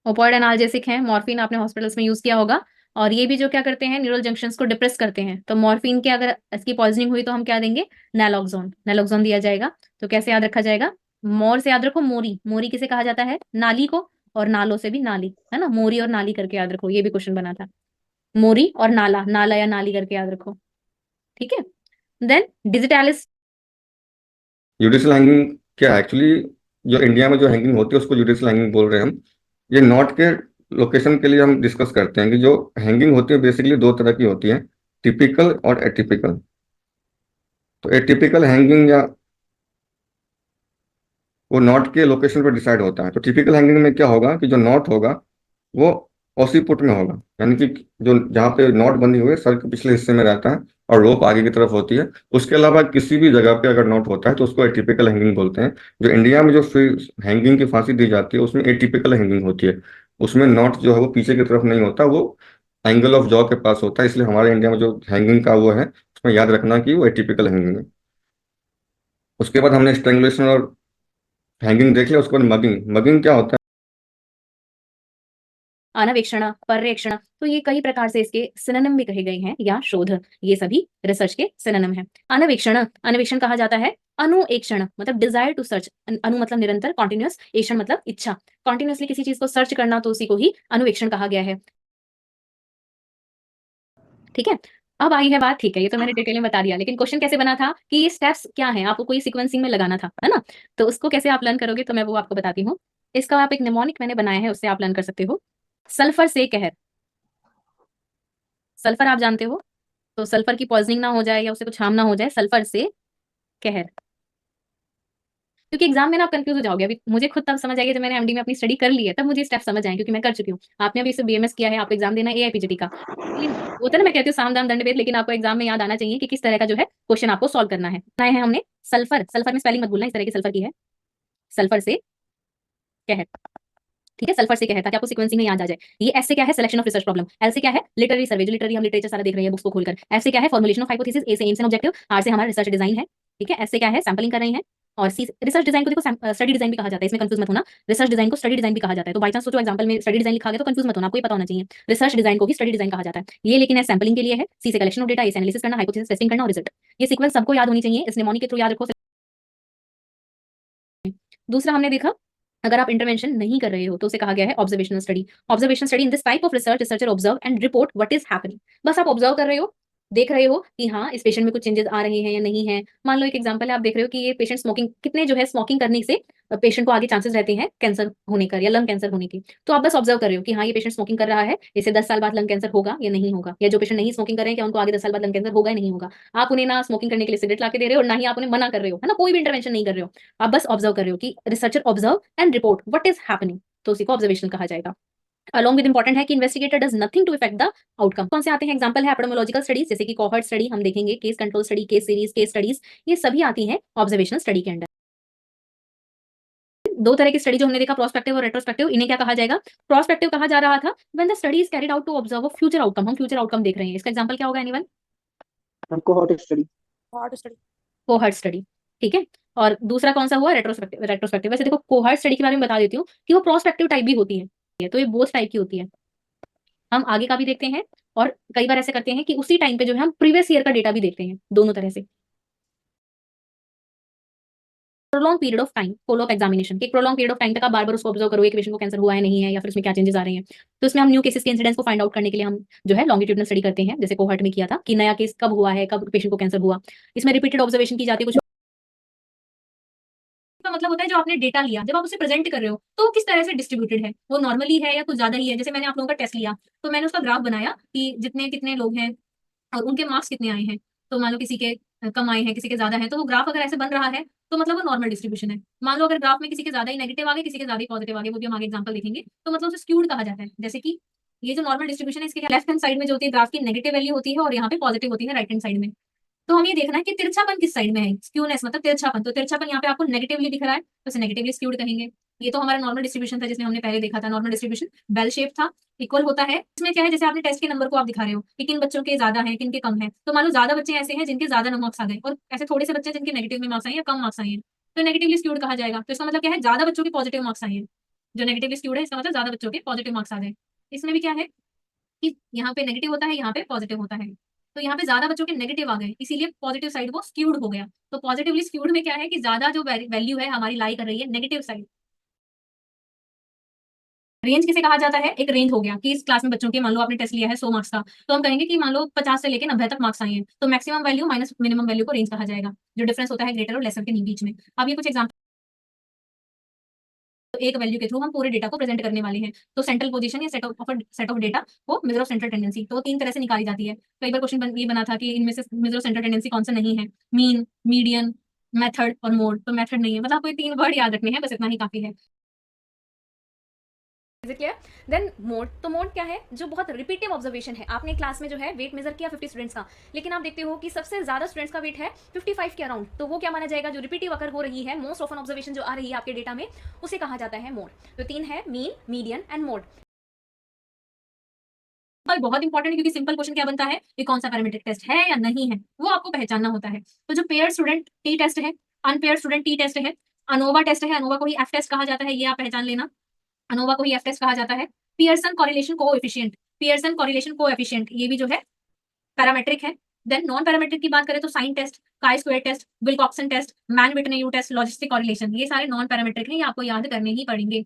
ओपॉइड एनाल्जेसिक है, मॉर्फिन आपने हॉस्पिटल्स में यूज किया होगा। और ये भी जो क्या करते हैं, न्यूरल जंक्शंस को डिप्रेस करते हैं। तो मॉर्फिन के अगर इसकी पॉइजनिंग हुई तो हम क्या देंगे, नैलोक्सोन, नैलोक्सोन दिया जाएगा। तो कैसे याद रखा जाएगा, मोर से याद रखो मोरी, मोरी किसे कहा जाता है, नाली को, और नालों से भी नाली, है ना, मोरी और नाली करके याद रखो, ये भी क्वेश्चन बना था, मोरी और नाला, नाला या नाली करके याद रखो, ठीक है। देन डिजिटैलिस, जुडिशियल हैंगिंग क्या है एक्चुअली, जो इंडिया में जो हैंगिंग होती है उसको जुडिशियल हैंगिंग बोल रहे हैं हम। ये नॉट के लोकेशन के लिए हम डिस्कस करते हैं कि जो हैंगिंग होती है बेसिकली दो तरह की होती है, टिपिकल और एटिपिकल। तो एटिपिकल हैंगिंग या वो नॉट के लोकेशन पर डिसाइड होता है। तो टिपिकल हैंगिंग में क्या होगा कि जो नॉट होगा वो ओसीपुट में होगा, यानी कि जो जहाँ पे नॉट बंधी हुई है सर के पिछले हिस्से में रहता है और रोप आगे की तरफ होती है। उसके अलावा किसी भी जगह पे अगर नॉट होता है तो उसको एटिपिकल हैंगिंग बोलते हैं। जो इंडिया में जो हैंगिंग की फांसी दी जाती है उसमें एटिपिकल हैंगिंग होती है। उसमें नॉट जो है वो पीछे की तरफ नहीं होता, वो एंगल ऑफ जॉ के पास होता है। इसलिए हमारे इंडिया में जो हैंगिंग का वो है उसमें याद रखना कि वो एटिपिकल हैंगिंग है। उसके बाद हमने स्ट्रेंगुलेशन और हैंगिंग देख लिया। उसके बाद मगिंग, मगिंग क्या होता है, अनवेक्षण, पर्यवेक्षण, तो ये कई प्रकार से इसके सिनोनिम भी कहे गए हैं या शोध, ये सभी रिसर्च के सिनोनिम है। अनवेक्षण, अनवेक्षण कहा जाता है अनुएक्षण, मतलब डिजायर टू सर्च, अनु मतलब निरंतर, कॉन्टिन्यूअस, एक्षण मतलब इच्छा, कॉन्टिन्यूअसली किसी चीज को सर्च करना, तो उसी को ही अनुवेक्षण कहा गया है, ठीक है। अब आई है बात, ठीक है, ये तो मैंने डिटेल में बता दिया, लेकिन क्वेश्चन कैसे बना था कि ये स्टेप्स क्या हैं, आपको कोई सीक्वेंसिंग में लगाना था, है ना। तो उसको कैसे आप लर्न करोगे, तो मैं वो आपको बताती हूँ। इसका आप एक निमोनिक मैंने बनाया है, उससे आप लर्न कर सकते हो। सल्फर से कहर, सल्फर आप जानते हो, तो सल्फर की पॉइजनिंग ना हो जाए या उसे कुछ हार्म ना हो जाए, सल्फर से कहर। क्योंकि एग्जाम में ना आप कंफ्यूज हो जाओगे, अभी मुझे खुद तब समझ आएगी जब मैंने एमडी में अपनी स्टडी कर ली है, तब मुझे स्टेप समझ आए, क्योंकि मैं कर चुकी हूँ। आपने अभी इसे बीएमएस किया है, आपको एग्जाम देना है एआईपीजीटी का, लेकिन वो तो ना मैं कहती हूँ साम दाम दंड भेद, लेकिन आपको एग्जाम में याद आना चाहिए कि किस तरह का जो है क्वेश्चन आपको सॉल्व करना है। बनाए हैं हमने सल्फर, सल्फर में स्पेलिंग मत भूलना, इस तरह की सल्फर की है, सल्फर से कहर, ठीक है, सल्फर से कहर, ताकि आपको सीक्वेंसिंग में याद आ जाए। ये एस से क्या है, selection of research problem, L से क्या है, लिटरेरी सर्वे, जो लिटरेरी हम लिटरेचर सारा देख रहे हैं बुक्स को खोलकर, एफ से क्या है, फॉर्मुलेशन ऑफ हाइपोथेसिस, ए से एम्स एंड ऑब्जेक्टिव, आर से हमारा रिसर्च डिजाइन है, ठीक है, एस से क्या है, सैंपलिंग कर रहे हैं, और सी रिसर्च डिजाइन को देखो स्टडी डिजाइन भी कहा जाता है, इसमें कंफ्यूज मत होना, रिसर्च डिजाइन को स्टडी डिजाइन भी कहा जाता है। तो बाई चांस सोचो एग्जाम्पल में स्टडी डिजाइन लिखा गया तो कंफ्यूज मत होना, आपको ये पता होना चाहिए, रिसर्च डिजाइन को भी स्टडी डिजाइन कहा जाता है। ये लेकिन है सैंपलिंग के लिए है, सी से कलेक्शन ऑफ डेटा, ए से एनालिसिस करना, हाइपोथेसिस टेस्टिंग करना और रिजल्ट। ये सीक्वेंस सबको याद होनी चाहिए, इस निमोनिक के थ्रू याद रखो। दूसरा हमने देखा, अगर आप इंटरवेंशन नहीं कर रहे हो तो उसे कहा गया है observational study. Observational study in this type of research, researcher observe and report what is happening. बस आप ऑब्जर्व कर रहे हो, देख रहे हो कि हाँ इस पेशेंट में कुछ चेंजेस आ रहे हैं या नहीं है। मान लो एक एग्जांपल है, आप देख रहे हो कि ये पेशेंट स्मोकिंग, कितने जो है स्मोकिंग करने से पेशेंट को आगे चांसेस रहते हैं कैंसर होने का या लंग कैंसर होने की। तो आप बस ऑब्जर्व कर रहे हो कि हाँ ये पेशेंट स्मोकिंग कर रहा है, इसे 10 साल बाद लंग कैंसर होगा या नहीं होगा, या जो पेशेंट नहीं स्मोकिंग कर रहे हैं क्या उनको आगे 10 साल बाद लंग कैंसर होगा या नहीं होगा। आप उन्हें ना स्मोकिंग करने के लिए सिगरेट ला के दे रहे हो और ना ही आप उन्हें मना कर रहे हो, है ना, कोई भी इंटरवेंशन नहीं कर रहे हो, आप बस ऑब्जर्व कर रहे हो कि researcher observe and report what is happening, तो उसी को ऑब्जर्वेशन कहा जाएगा। अलॉन्ग विद इंपॉर्टेंट है कि investigator does nothing to effect the outcome. कौन से आते हैं एग्जांपल है, एपिडेमियोलॉजिकल स्टडीज जैसे कि कोहॉर्ट स्टडी हम देखेंगे, case control study, case series, case studies, ये सभी आती हैं ऑब्जर्वेशनल स्टडी के अंडर। दो तरह की स्टडी जो हमने देखा, प्रोस्पेक्टिव और रेट्रोस्पेक्टिव, इन्हें क्या कहा जाएगा, प्रोस्पेक्टिव कहा जा रहा था when the study is carried out to observe a future outcome, हम फ्यूचर आउटकम देख रहे हैं। इसका एग्जांपल क्या होगा anyone, cohort study. Cohort study, ठीक है। और दूसरा कौन सा हुआ, रेट्रोस्पेक्टिव, रेट्रोस्पेक्टिव। वैसे देखो कोहॉर्ट स्टडी के बारे में बता देती हूँ कि वो प्रोस्पेक्टिव टाइप भी होती है, तो ये बोथ टाइप की होती है। हम आगे का भी देखते हैं और कई बार ऐसे करते हैं कि उसी टाइम पे जो है हम प्रीवियस ईयर का डेटा भी देखते हैं, दोनों तरह से। Prolong period of time, follow up examination, एक प्रोलॉन्ग पीरियड ऑफ टाइम तक आप बार बार उसको ऑब्जर्व करोगे कि पेशेंट को कैंसर हुआ है नहीं है, या फिर उसमें क्या चेंजेस आ रहे हैं। तो इसमें हम न्यू केसेस के इंसिडेंस को फाइंड आउट करने के लिए हम जो है लॉन्गिट्यूडनल स्टडी करते हैं, जैसे कोहॉर्ट में किया था कि नया केस कब हुआ है, कब पेशेंट को कैंसर हुआ। इसमें रिपीटेड ऑब्जर्वेशन की जाती है। कुछ का मतलब होता है जो आपने डेटा लिया, जब आप उसे प्रेजेंट कर रहे हो तो वो किस तरह से डिस्ट्रीब्यूटेड है, वो नॉर्मली है या कुछ ज्यादा ही है। जैसे मैंने आप लोगों का टेस्ट लिया तो मैंने उसका ग्राफ बनाया कि जितने कितने लोग हैं और उनके मार्क्स कितने आए हैं। तो मान लो किसी के कम आए हैं, किसी के ज्यादा है, तो वो ग्राफ अगर ऐसे बन रहा है तो मतलब वो नॉर्मल डिस्ट्रीब्यूशन है। मान लो अगर ग्राफ में किसी के ज्यादा ही नेगेटिव आ गए, किसी के ज्यादा ही पॉजिटिव आ गए, वो भी हम आगे एग्जांपल देखेंगे, तो मतलब उसे स्क्यूड कहा जाता है। जैसे कि ये जो नॉर्मल डिस्ट्रीब्यूशन है, इसके लेफ्ट हैंड साइड में जो होती है ग्राफ की नेगेटिव वैल्यू होती है और यहाँ पे पॉजिटिव होती है राइट हैंड साइड में। तो हम ये देखना है कि तिरछापन किस साइड में है, स्क्यूनेस मतलब तिरछापन, तो तिरछापन यहाँ पे आपको नेगेटिवली दिख रहा है तो इसे नेगेटिवली स्क्यूड कहेंगे। ये तो हमारा नॉर्मल डिस्ट्रीब्यूशन था जिसमें हमने पहले देखा था, नॉर्मल डिस्ट्रीब्यूशन बेल शेप था, इक्वल होता है। इसमें क्या है, जैसे आपने टेस्ट के नंबर को आप दिखा रहे हो कि किन बच्चों के ज्यादा है, किन के कम है। तो मान लो ज्यादा बच्चे ऐसे हैं जिनके ज्यादा मार्क्स आ गए और ऐसे थोड़े से बच्चे जिनके नेगेटिव में मार्क्स आए या कम मार्क्स आए हैं, तो नेगेटिवली स्क्यूड कहा जाएगा। तो इसका मतलब क्या है, ज्यादा बच्चों के पॉजिटिव मार्क्स आए हैं जो नेगेटिवली स्क्यूड है इसका मतलब ज्यादा बच्चों के पॉजिटिव मार्क्स आ जाए। इसमें भी क्या है कि यहाँ पे नेगेटिव होता है, यहाँ पे पॉजिटिव होता है, तो यहाँ पे ज्यादा बच्चों के नेगेटिव आ गए, इसीलिए पॉजिटिव साइड वो स्क्यूड हो गया। तो पॉजिटिवली स्क्यूड में क्या है कि ज्यादा जो वैल्यू है हमारी लाई कर रही है नेगेटिव साइड। रेंज किसे कहा जाता है? एक रेंज हो गया कि इस क्लास में बच्चों के मान लो आपने टेस्ट लिया है 100 मार्क्स का, तो हम कहेंगे कि मान लो 50 से लेकर 90 तक मार्क्स आए हैं, तो maximum value minus minimum value को रेंज कहा जाएगा, जो डिफरेंस होता है ग्रेटर और लेसर के बीच में। अब ये कुछ एग्जाम्पल, तो एक वैल्यू के थ्रू हम पूरे डेटा को प्रेजेंट करने वाले हैं। तो सेंट्रल पोजीशन या सेट ऑफ डेटा को मेजर ऑफ सेंट्रल टेंडेंसी, तो 3 तरह से निकाली जाती है। कई बार क्वेश्चन ये बना था कि इनमें से मेजर ऑफ सेंट्रल टेंडेंसी कौन सा नहीं है, मीन, मीडियन, मेथड और मोड। तो मेथड नहीं है, मतलब आपको ये 3 वर्ड याद रखने हैं, बस इतना ही काफी है। Is it clear? Then mode, तो मोड क्या है? जो बहुत रिपीटिव ऑब्जर्वेशन है। आपने क्लास में जो है वेट मेजर किया 50 स्टूडेंट्स का, लेकिन आप देखते हो कि सबसे ज्यादा स्टूडेंट्स का वेट है 55 के अराउंड, तो वो क्या माना जाएगा? जो रिपीटिव अकर हो रही है, मोस्ट ऑफन ऑब्जर्वेशन जो आ रही है आपके डेटा में, उसे कहा जाता है मोड। तो 3 है, मीन, मीडियन एंड मोड। पर बहुत इंपॉर्टेंट है, क्योंकि सिंपल क्वेश्चन क्या बनता है कि कौन सा पैरामीट्रिक टेस्ट है या नहीं है, वो आपको पहचानना होता है। तो जो पेयर स्टूडेंट टी टेस्ट है, अनपेयर स्टूडेंट टी टेस्ट है, अनोवा टेस्ट है, अनोवा को ही एफ टेस्ट कहा जाता है, ये आप पहचान लेना, अनोवा को ही एफ टेस्ट कहा जाता है। Pearson correlation coefficient, Pearson correlation coefficient, ये भी जो है पैरामेट्रिक है। देन नॉन पैरामेट्रिक की बात करें तो sign test, chi square test, Wilcoxon test, Mann Whitney U test, logistic correlation, ये सारे नॉन पैरामेट्रिक हैं, ये आपको याद करने ही पड़ेंगे।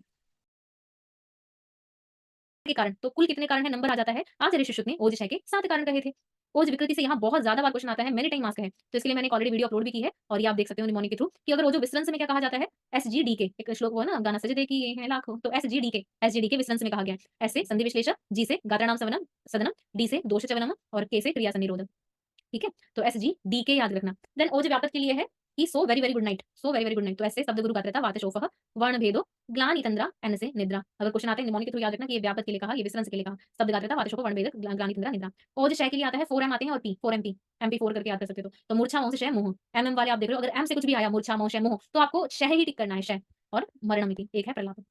के कारण, तो कुल कितने कारण है नंबर आ जाता है। आचार्य सुश्रुत ने ओज क्षय के 7 कारण कहे थे। ओज विकृति से यहाँ बहुत ज्यादा बार क्वेश्चन आता है, मेनी टाइम आस्क है, तो इसके लिए मैंने ऑलरेडी वीडियो अपलोड भी की है, और ये आप देख सकते हो निमोनिक के थ्रू कि अगर ओजो विसरंस में क्या कहा जाता है, एसजीडीके, एक श्लोक हुआ ना, गाना सजदे की ये है लाखों, तो एसजीडीके विसरंस में कहा गया है। एस से संधि विश्लेषण, जी से गात्रनाम सवनम सदनम, डी से दोष च्यवनम और के से क्रिया सन्निरोधम। ठीक है, तो एसजीडीके याद रखना। देन ओज व्यापक के लिए है कि so very very good night, so very very good night, तो ऐसे शब्द गुरु गात्रता वातशोफः वर्ण भेदो ग्लानि तंद्रा एन से निद्रा। अगर क्वेश्चन आते हैं निमोनिक के थ्रू याद रखना कि ये व्यापक के लिए कहा, ये विसरंस के लिए कहा, शब्द गात्रता वातशोफः वर्ण भेद ग्लानि तंद्रा निद्रा। ओज क्षय के लिए आता है 4 एम आते हैं और पी 4 एमपी, एमपी 4 करके याद कर सकते हो। तो मूर्छा मोह से क्षय मोह, एम वाले आप देख रहे हो, अगर एम से कुछ भी आया मूर्छा मोह क्षय मोह, तो आपको क्षय ही टिक करना है, क्षय और मरणमिति, एक है प्रलाप।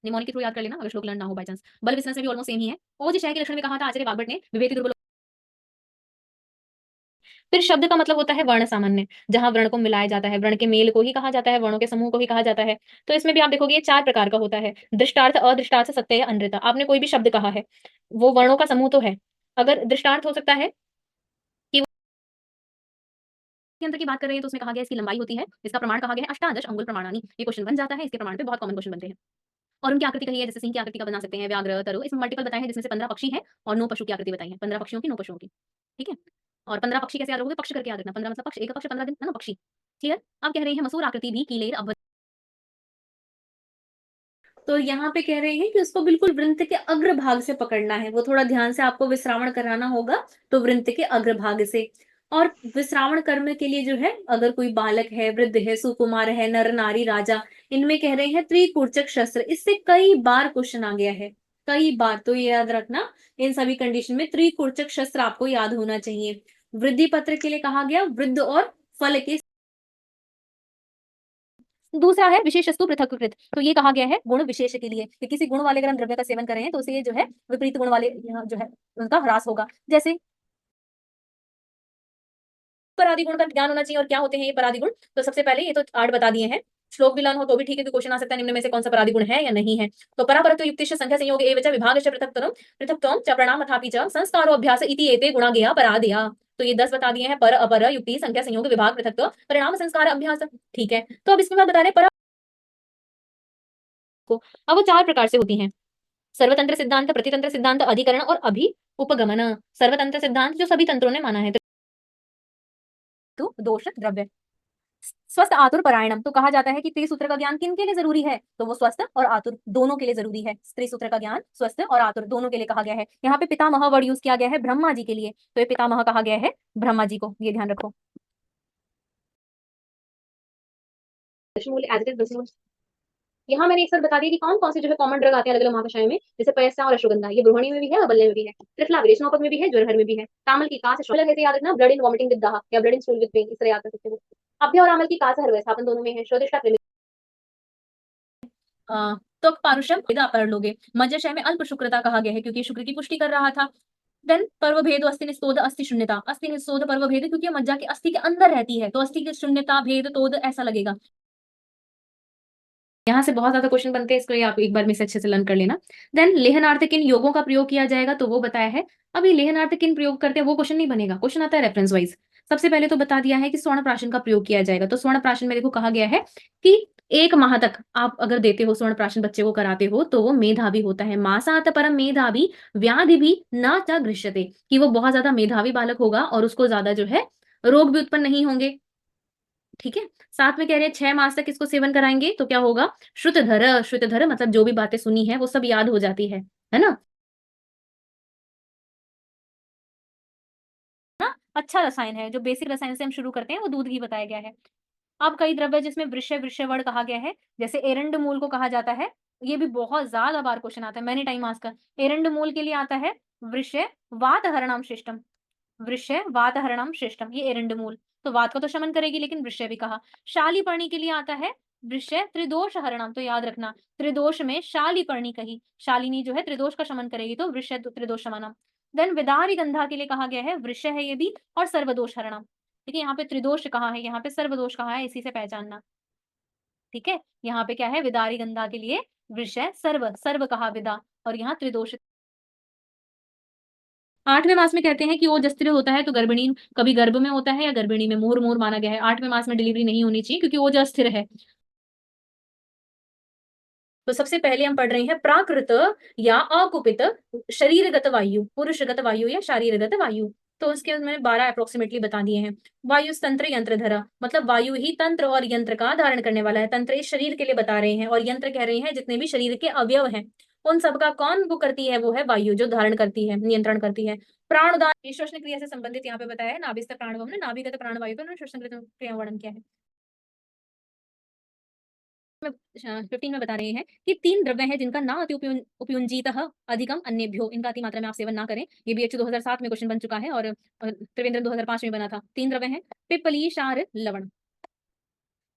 निमोनिक के थ्रू याद कर लेना अगर श्लोक लर्न ना हो बाय चांस। बल विसरंस में भी ऑलमोस्ट सेम ही है। ओज क्षय के लक्षण में कहा था आचार्य वाग्भट ने, विवेकी दुर्बल। फिर शब्द का मतलब होता है वर्ण सामान्य, जहां वर्ण को मिलाया जाता है, वर्ण के मेल को ही कहा जाता है, वर्णों के समूह को ही कहा जाता है। तो इसमें भी आप देखोगे ये 4 प्रकार का होता है, दृष्टार्थ, अदृष्टार्थ, सत्य या अनृता। आपने कोई भी शब्द कहा है, वो वर्णों का समूह तो है। अगर दृष्टार्थ हो सकता है कि के अंतर की बात कर रहे हैं, तो उसमें कहा गया इसकी लंबाई होती है, इसका प्रमाण कहा गया है अष्टादश अंगुल प्रमाणानि। ये क्वेश्चन बन जाता है, इसके प्रमाण पे बहुत कॉमन क्वेश्चन बनते हैं। और उनकी आकृति कही है, जैसे सिंह की आकृति का बना सकते हैं, व्याघ्र, तरु, इसमें मल्टीपल बताए हैं, जिसमें से 15 पक्षी हैं और 9 पशु की आकृति बताई है, 15 पक्षियों की 9 पशुओं की। ठीक है, और 15 पक्षी कैसे याद रखोगे? पक्ष करके याद रखना, 15 मतलब पक्ष, एक पक्ष 15 दिन है ना, पक्षी। क्लियर? आप कह रहे हैं मसूर आकृति भी कीलेर अवध, तो यहाँ पे कह रहे हैं कि उसको बिल्कुल वृंत के अग्रभाग से पकड़ना है, वो थोड़ा ध्यान से आपको विश्रावण कराना होगा, तो वृंत के अग्रभाग से। और विश्रावण कर्म के लिए जो है, अगर कोई बालक है, वृद्ध है, सुकुमार है, नर नारी, राजा, इनमें कह रहे हैं त्रिकूर्चक शस्त्र। इससे कई बार क्वेश्चन आ गया है, कई बार, तो ये याद रखना, इन सभी कंडीशन में त्रिकूर्चक शस्त्र आपको याद होना चाहिए। वृद्धि पत्र के लिए कहा गया वृद्ध और फल के। दूसरा है विशेषस्तु पृथक्कृत, तो ये कहा गया है गुण विशेष के लिए, कि किसी गुण वाले अगर हम द्रव्य का सेवन करें तो उसे ये जो है विपरीत गुण वाले यहाँ जो है उनका ह्रास होगा। जैसे परादि गुण का ज्ञान होना चाहिए, और क्या होते हैं ये परादि गुण, तो सबसे पहले ये तो 8 बता दिए हैं, श्लोक भी लर्न हो तो भी ठीक है, क्वेश्चन आ सकता है निम्न में से कौन सा परादि गुण है या नहीं है। तो परापरत्व युक्तिश्च संख्या संयोग एवं च विभागश्च पृथक्त्वं च प्रणामथापि च संस्कारो अभ्यास इति एते गुणा ज्ञेया परादया। तो ये 10 बता दिए हैं, पर अपर युक्ति संख्या संयोग विभाग पृथक्त्व परिणाम संस्कार अभ्यास। ठीक है, तो अब इसके बाद बता रहे पर को, अब वो 4 प्रकार से होती हैं, सर्वतंत्र सिद्धांत, प्रतितंत्र सिद्धांत, अधिकरण और अभि उपगमन। सर्वतंत्र सिद्धांत जो सभी तंत्रों ने माना है, तो दोष द्रव्य। स्वस्थ आतुर परायणम, तो कहा जाता है कि त्रिसूत्र का ज्ञान किन के लिए जरूरी है, तो वो स्वस्थ और आतुर दोनों के लिए जरूरी है। त्रिसूत्र का ज्ञान स्वस्थ और आतुर दोनों के लिए कहा गया है। यहाँ पे पितामह वर्ड यूज किया गया है ब्रह्मा जी के लिए, तो ये पितामह कहा गया है ब्रह्मा जी को, ये ध्यान रखो। यहाँ मैंने एक साथ बता दिया कि कौन कौन से जो है कॉमन ड्रग आते हैं अलग अलग महाकषायों में, जैसे पयस्सा और अश्वगंधा, ये ब्रूहणी में भी है और बल्ले में भी है, त्रिफला विरेचनापक में भी है, ज्वरहर में भी है, तामल की कास है याद रखना, ब्लड इन वॉमिटिंग विद दाह या blood in stool with pain, इस तरह याद कर सकते हो। अभ्य और आमल की कास हर स्थापन दोनों में है, श्रोदिष्टा तो पारुषम पर लोगे, मज्जाशय में अल्प शुक्रता कहा गया है क्योंकि शुक्र की पुष्टि कर रहा था। देन पर्व भेद अस्थि निस्तोद अस्थि शून्यता, अस्थि निस्तोद पर्व भेद, क्योंकि मज्जा के अस्थि के अंदर रहती है, तो अस्थि की शून्यता भेद तोद ऐसा लगेगा। यहाँ से बहुत ज्यादा क्वेश्चन बनते हैं, इसको ये आप एक बार में से अच्छे से लर्न कर लेना। देन लेहनार्थ किन योगों का प्रयोग किया जाएगा, तो वो बताया है। अब ये लेहनार्थ किन प्रयोग करते हैं वो क्वेश्चन नहीं बनेगा, क्वेश्चन आता है रेफरेंस वाइज। सबसे पहले तो बता दिया है कि स्वर्ण प्राशन का प्रयोग किया जाएगा, तो स्वर्ण प्राशन में देखो कहा गया है कि 1 माह तक आप अगर देते हो स्वर्ण प्राशन बच्चे को कराते हो तो वो मेधावी होता है। मासात परम मेधावी व्याधि भी न च गृह्यते, कि वो बहुत ज्यादा मेधावी बालक होगा और उसको ज्यादा जो है रोग भी उत्पन्न नहीं होंगे। ठीक है, साथ में कह रहे हैं 6 मास तक इसको सेवन कराएंगे तो क्या होगा, श्रुतधर। श्रुतधर मतलब जो भी बातें सुनी है वो सब याद हो जाती है ना। हाँ, अच्छा रसायन है, जो बेसिक रसायन से हम शुरू करते हैं वो दूध घी बताया गया है। अब कई द्रव्य जिसमें वृषय वृषयवर्ण कहा गया है, जैसे एरंड मूल को कहा जाता है। ये भी बहुत ज्यादा बार क्वेश्चन आता है, मैनी टाइम आस्क का। एरंड मूल के लिए आता है वृषय वात हरणम शिष्टम। वृषय वात हरणम शिष्टम, ये एरंड मूल, तो वात का तो शमन करेगी लेकिन वृषय भी कहा। शालीपर्णी के लिए आता है वृषय त्रिदोष हरणम, तो याद रखना त्रिदोष में शालीपर्णी कही, शालिनी जो है त्रिदोष का शमन करेगी तो वृषय त्रिदोष शमनम। देन विदारी गंधा के लिए कहा गया है वृषय है ये भी, और सर्वदोष हरणम। ठीक है, यहाँ पे त्रिदोष कहा है, यहाँ पे सर्वदोष कहा है, इसी से पहचानना। ठीक है, यहाँ पे क्या है, विदारी गंधा के लिए वृषय सर्व, सर्व कहा विदा, और यहाँ त्रिदोष। 8वें मास में कहते हैं कि वो जस्त्र होता है तो गर्भिणी कभी गर्भ में होता है या गर्भिणी में मुहूर्त मुहूर्त माना गया है। 8वें मास में डिलीवरी नहीं होनी चाहिए क्योंकि वो जो अस्थिर है। तो सबसे पहले हम पढ़ रहे हैं प्राकृत या अकुपित शरीरगत वायु, पुरुषगत वायु या शारीरगत वायु। तो उसके मैंने 12 अप्रोक्सीमेटली बता दिए हैं। वायु तंत्र यंत्र धरा, मतलब वायु ही तंत्र और यंत्र का धारण करने वाला है। तंत्र इस शरीर के लिए बता रहे हैं और यंत्र कह रहे हैं जितने भी शरीर के अवयव हैं उन सबका कौन वो करती है, वो है वायु जो धारण करती है, नियंत्रण करती है। प्राणोदान श्वसन क्रिया से संबंधित यहाँ पे बताया है, नाभिस्थ प्राणवम, नाभिगत प्राणवायु पर श्वसन क्रिया वर्णन किया है। 15 में बता रहे हैं कि 3 द्रव्य हैं जिनका ना अति उपयुंजीत अधिकम अन्यभ्यो, इनका अति मात्रा में आप सेवन ना करें। ये भी 2007 में क्वेश्चन बन चुका है और त्रिवेंद्र 2005 में बना था। 3 द्रव्य हैं पिपली, क्षार, लवण।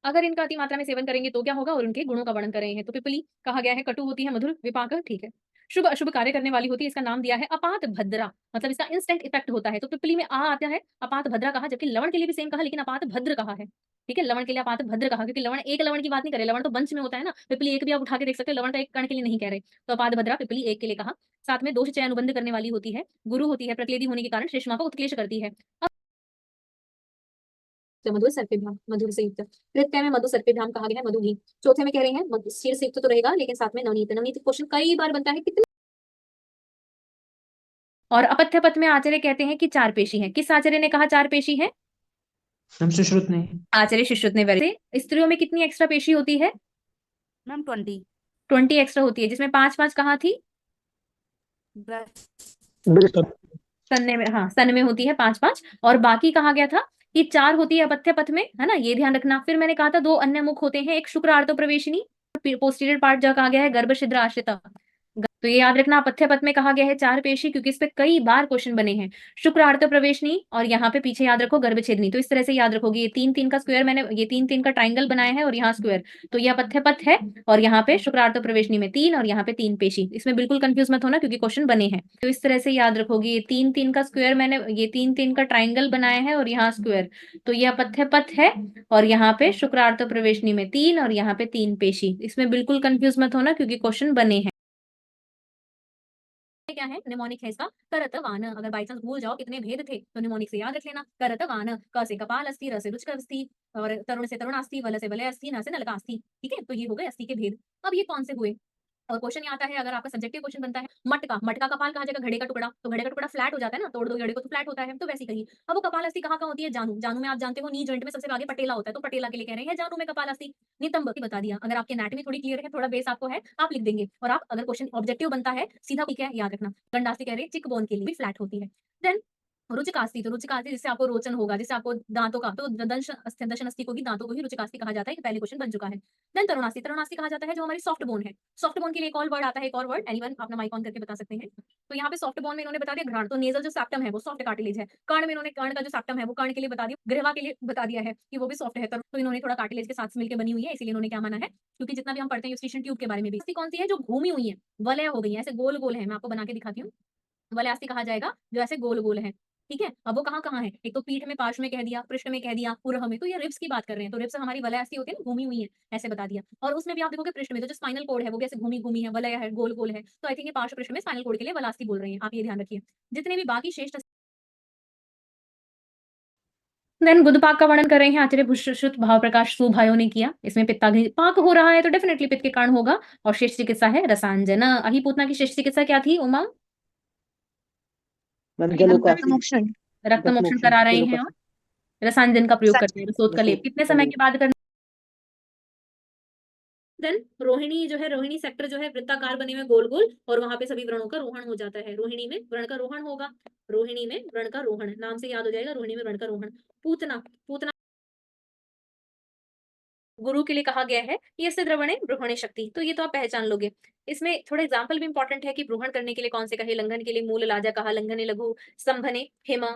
अगर इनका अति मात्रा में सेवन करेंगे तो क्या होगा, और उनके गुणों का वर्णन कर रहे हैं। तो पिपली कहा गया है कटु होती है, मधुर, विपाक, ठीक है, शुभ अशुभ कार्य करने वाली होती है। इसका नाम दिया है अपात भद्रा, मतलब इसका इंस्टेंट इफेक्ट होता है। तो पिपली में आ आता है, अपात भद्रा कहा, जबकि लवण के लिए भी सेम कहा लेकिन अपात भद्र कहा है। ठीक है, लवण के लिए अपात भद्र कहा क्योंकि लवण एक लवण की बात नहीं करे, लवण तो वंश में होता है ना, पिपली एक भी आप उठा के देख सकते हो, लवण तो एक कण के लिए नहीं कह रहे। तो अपात भद्रा पिपली एक के लिए कहा। साथ में दोष चय अनुबंध करने वाली होती है, गुरु होती है, प्रतिलेदी होने के कारण श्लेष्मा को उत्क्लेश करती है। तो मधुर सर्पिभ्याम, मधुर से युक्त। तृतीय में मधु सर्पिभ्याम कहा गया है, मधु घी। चौथे में कह रहे हैं क्षीर से युक्त तो रहेगा लेकिन साथ में नवनीत। नवनीत क्वेश्चन कई बार बनता है, कितने। और अपथ्य पथ में आचार्य कहते हैं कि 4 पेशी है। किस आचार्य ने कहा 4 पेशी है? मैम सुश्रुत ने। आचार्य सुश्रुत ने। वैसे स्त्रियों में कितनी एक्स्ट्रा पेशी होती है? मैम 20 20 एक्स्ट्रा होती है, जिसमें 5 कहाँ थी? स्तन में, हाँ स्तन में होती है 5 और बाकी कहा गया था कि 4 होती है अपथ्य पथ में, है ना, ये ध्यान रखना। फिर मैंने कहा था 2 अन्य मुख होते हैं, एक शुक्र आर्तो प्रवेशिनी, पोस्टीरियर पार्ट जो कहा गया है गर्भ छिद्र आश्रिता। तो ये याद रखना, अपथ्य पथ में कहा गया है 4 पेशी क्योंकि इस पे कई बार क्वेश्चन बने हैं। शुक्र आर्त प्रवेशनी और यहाँ पे पीछे याद रखो गर्भछेदनी। तो इस तरह से याद रखोगे, ये 3-3 का स्क्वायर, मैंने ये 3-3 का ट्राइंगल बनाया है और यहाँ स्क्वायर, तो ये अपथ्य पथ है। और यहाँ पे शुक्र आर्त प्रवेशनी में 3 और यहाँ पे 3 पेशी। इसमें बिल्कुल कंफ्यूज मत होना क्योंकि क्वेश्चन बने हैं। तो इस तरह से याद रखोगे, ये 3-3 का स्क्वायर, मैंने ये 3-3 का ट्राइंगल बनाया है और यहाँ स्क्वायर, तो ये अपथ्य पथ है। और यहाँ पे शुक्र आर्त प्रवेशनी में 3 और यहाँ पे 3 पेशी। इसमें बिल्कुल कंफ्यूज मत होना क्योंकि क्वेश्चन बने हैं। क्या है, निमोनिक है इसका करतवान। अगर बाई चांस भूल जाओ कितने भेद थे तो निमोनिक से याद रख लेना। करतवान, क से कपाल अस्थि, र से रुचक अस्थि, और तरुण से तरुण अस्थि, वल से वलय अस्थि, न से नलका अस्थि। ठीक है, तो ये हो गए अस्थि के भेद। अब ये कौन से हुए, और क्वेश्चन ये आता है अगर आपका सब्जेक्टिव क्वेश्चन बनता है, मटका, मटका कपाल कहा जाएगा, घड़े का टुकड़ा, तो घड़े का टुकड़ा फ्लैट हो जाता है ना, तोड़ दो घड़े को तो फ्लैट होता है, तो वैसे कही। अब वो कपाल अस्थि कहाँ होती है, जानू। जानू में आप जानते हो नी जॉइंट में सबसे आगे पटेला होता है, तो पटेला के लिए कह रहे हैं जानू में कपाल अस्थि। नितंब की बता दिया। अगर आपके एनाटॉमी थोड़ी क्लियर है, थोड़ा बेस आपको है, आप लिख देंगे। और आप अगर क्वेश्चन ऑब्जेक्टिव बनता है सीधा, ठीक है, याद रखना। गंडास्थि कह रहे हैं चिक बोन के लिए भी फ्लैट होती है। देन रुचिकास्थि, तो रुचिकास्थि जिससे आपको रोचन होगा, जिससे आपको दांतों का, तो दंशन अस्थि को भी दांतों को ही रुचिकास्थि कहा जाता है, पहले क्वेश्चन बन चुका है। देन तरुणास्थि, तरुणास्थि कहा जाता है जो हमारी सॉफ्ट बोन है। सॉफ्ट बोन के लिए एक और वर्ड आता है, एक और वर्ड, एनीवन अपना माइक ऑन करके बता सकते हैं। तो यहाँ पे सॉफ्ट बोन में इन्होंने बता दिया घ्राण, तो नेजल जो सैप्टम है वो सॉफ्ट कार्टिलेज है। कर्ण में इन्होंने कर्ण का जो सैप्टम है वो कर्ण के लिए बता दिया, ग्रीवा के लिए बता दिया है कि वो भी सॉफ्ट है, तो इन्होंने थोड़ा कार्टिलेज के साथ मिलकर बनी हुई है, इसीलिए इन्होंने क्या माना है, क्योंकि जितना भी हम पढ़ते हैं यूस्टेशन ट्यूब के बारे में भी। कौन सी है जो घूमी हुई है, वलय हो गई है, ऐसे गोल गोल है, मैं आपको बना के दिखाती हूँ। वलयास्थि कहा जाएगा जो ऐसे गोल गोल है। ठीक है। अब वो कहाँ कहाँ है, एक तो पीठ में, पार्श्व में कह दिया, पृष्ठ में कह दिया, उरह में, तो ये रिब्स की बात कर रहे हैं, तो रिब्स हमारी वलय अस्थि होती है ना, घूमी हुई है, ऐसे बता दिया। और उसमें भी आप देखोगे पृष्ठ में तो जो स्पाइनल कोड है वो भी ऐसे घूमी घूमी है, वलय है, गोल गोल है, तो आई थिंक ये पार्श्व पृष्ठ में स्पाइनल कोड के लिए वलास्थि बोल रहे हैं, आप ये ध्यान रखिए। जितने भी बाकी शेष देन बुधपाक का वर्णन कर रहे हैं आचार्य भूषुत भाव प्रकाश सुभायो ने किया। इसमें पित्ताग्नि पाक हो रहा है तो डेफिनेटली पित्त के कारण होगा। और शेष चिकित्सा है रसांजन। अहिपूतना की शेष चिकित्सा क्या थी उमा? जलोकासी रक्त मोक्षण करा रहे हैं और रसांजन का प्रयोग करते हैं, रसोद का लेप कितने समय के बाद करना? देन रोहिणी जो है, रोहिणी सेक्टर जो है वृत्ताकार बने हुए गोल गोल, और वहां पे सभी व्रणों का रोहण हो जाता है। रोहिणी में व्रण का रोहण होगा, रोहिणी में व्रण का रोहण, नाम से याद हो जाएगा, रोहिणी में व्रण का रोहण। पूतना, पूतना गुरु के लिए कहा गया है, यस्य द्रवणे ब्रूहणे शक्ति, तो ये तो आप पहचान लोगे। इसमें थोड़ा एग्जाम्पल भी इंपॉर्टेंट है कि ब्रूहण करने के लिए कौन से कहे, लंघन के लिए मूल लाजा कहा, लंघने लघु, स्तंभने हेमा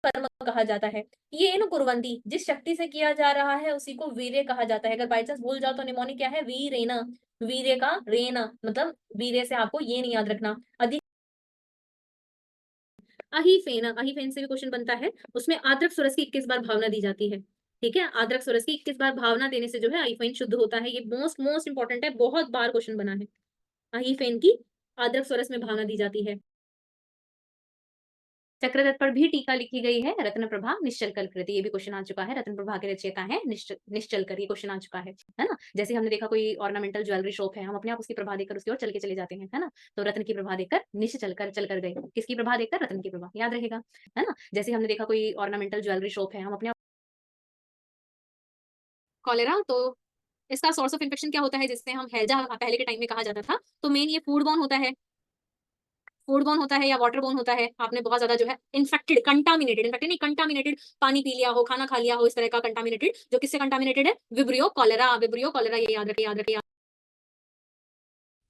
कर्म कहा जाता है। ये नु कुर्वंती, जिस शक्ति से किया जा रहा है उसी को वीर्य कहा जाता है। अगर बाई चांस भूल जाओ तो निमोनिक क्या है, वीरेना, वीर्य का रेना, मतलब वीर्य से आपको ये नहीं याद रखना। अधिक अहिफेन, अहिफेन से भी क्वेश्चन बनता है, उसमें आद्रक सुरस की 21 बार भावना दी जाती है, ठीक है। आद्रक सुरस की 21 बार भावना देने से जो है अहिफेन शुद्ध होता है। ये मोस्ट मोस्ट इंपॉर्टेंट है, बहुत बार क्वेश्चन बना है। अहिफेन की आद्रक सुरस में भावना दी जाती है। चक्ररथ पर भी टीका लिखी गई है, रत्न प्रभा निश्चल कृति, ये भी क्वेश्चन आ चुका है। रत्न प्रभा के रचयिता है निश्चल कर, ये क्वेश्चन आ चुका है ना। जैसे हमने देखा कोई ऑर्नामेंटल ज्वेलरी शॉप है, हम अपने आप उसकी प्रभा देखकर उसकी ओर चल के चले जाते हैं, है ना। तो रत्न की प्रभा देखकर निश्चल कर गए, किसकी प्रभा देखकर, रत्न की प्रभा, याद रहेगा, है ना। जैसे हमने देखा कोई ऑर्नामेंटल ज्वेलरी शॉप है, हम अपने कॉलेरा, तो इसका सोर्स ऑफ इन्फेक्शन क्या होता है, जिससे हम हैजा पहले के टाइम में कहा जाता था, तो मेन ये फूड बॉर्न होता है, फूड बॉर्न होता है या वाटर बॉर्न होता है। आपने बहुत ज्यादा जो है इन्फेक्टेड, इन्फेक्टेड नहीं, कंटामिनेटेड पानी पी लिया हो, खाना खा लिया हो, इस तरह का कंटामिनेटेड, जो किससे कंटामिनेटेड है, विब्रियो कॉलेरा, विब्रियो कॉलेरा, ये याद रखिए, याद रखिए।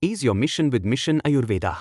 Ease your mission with Mission Ayurveda.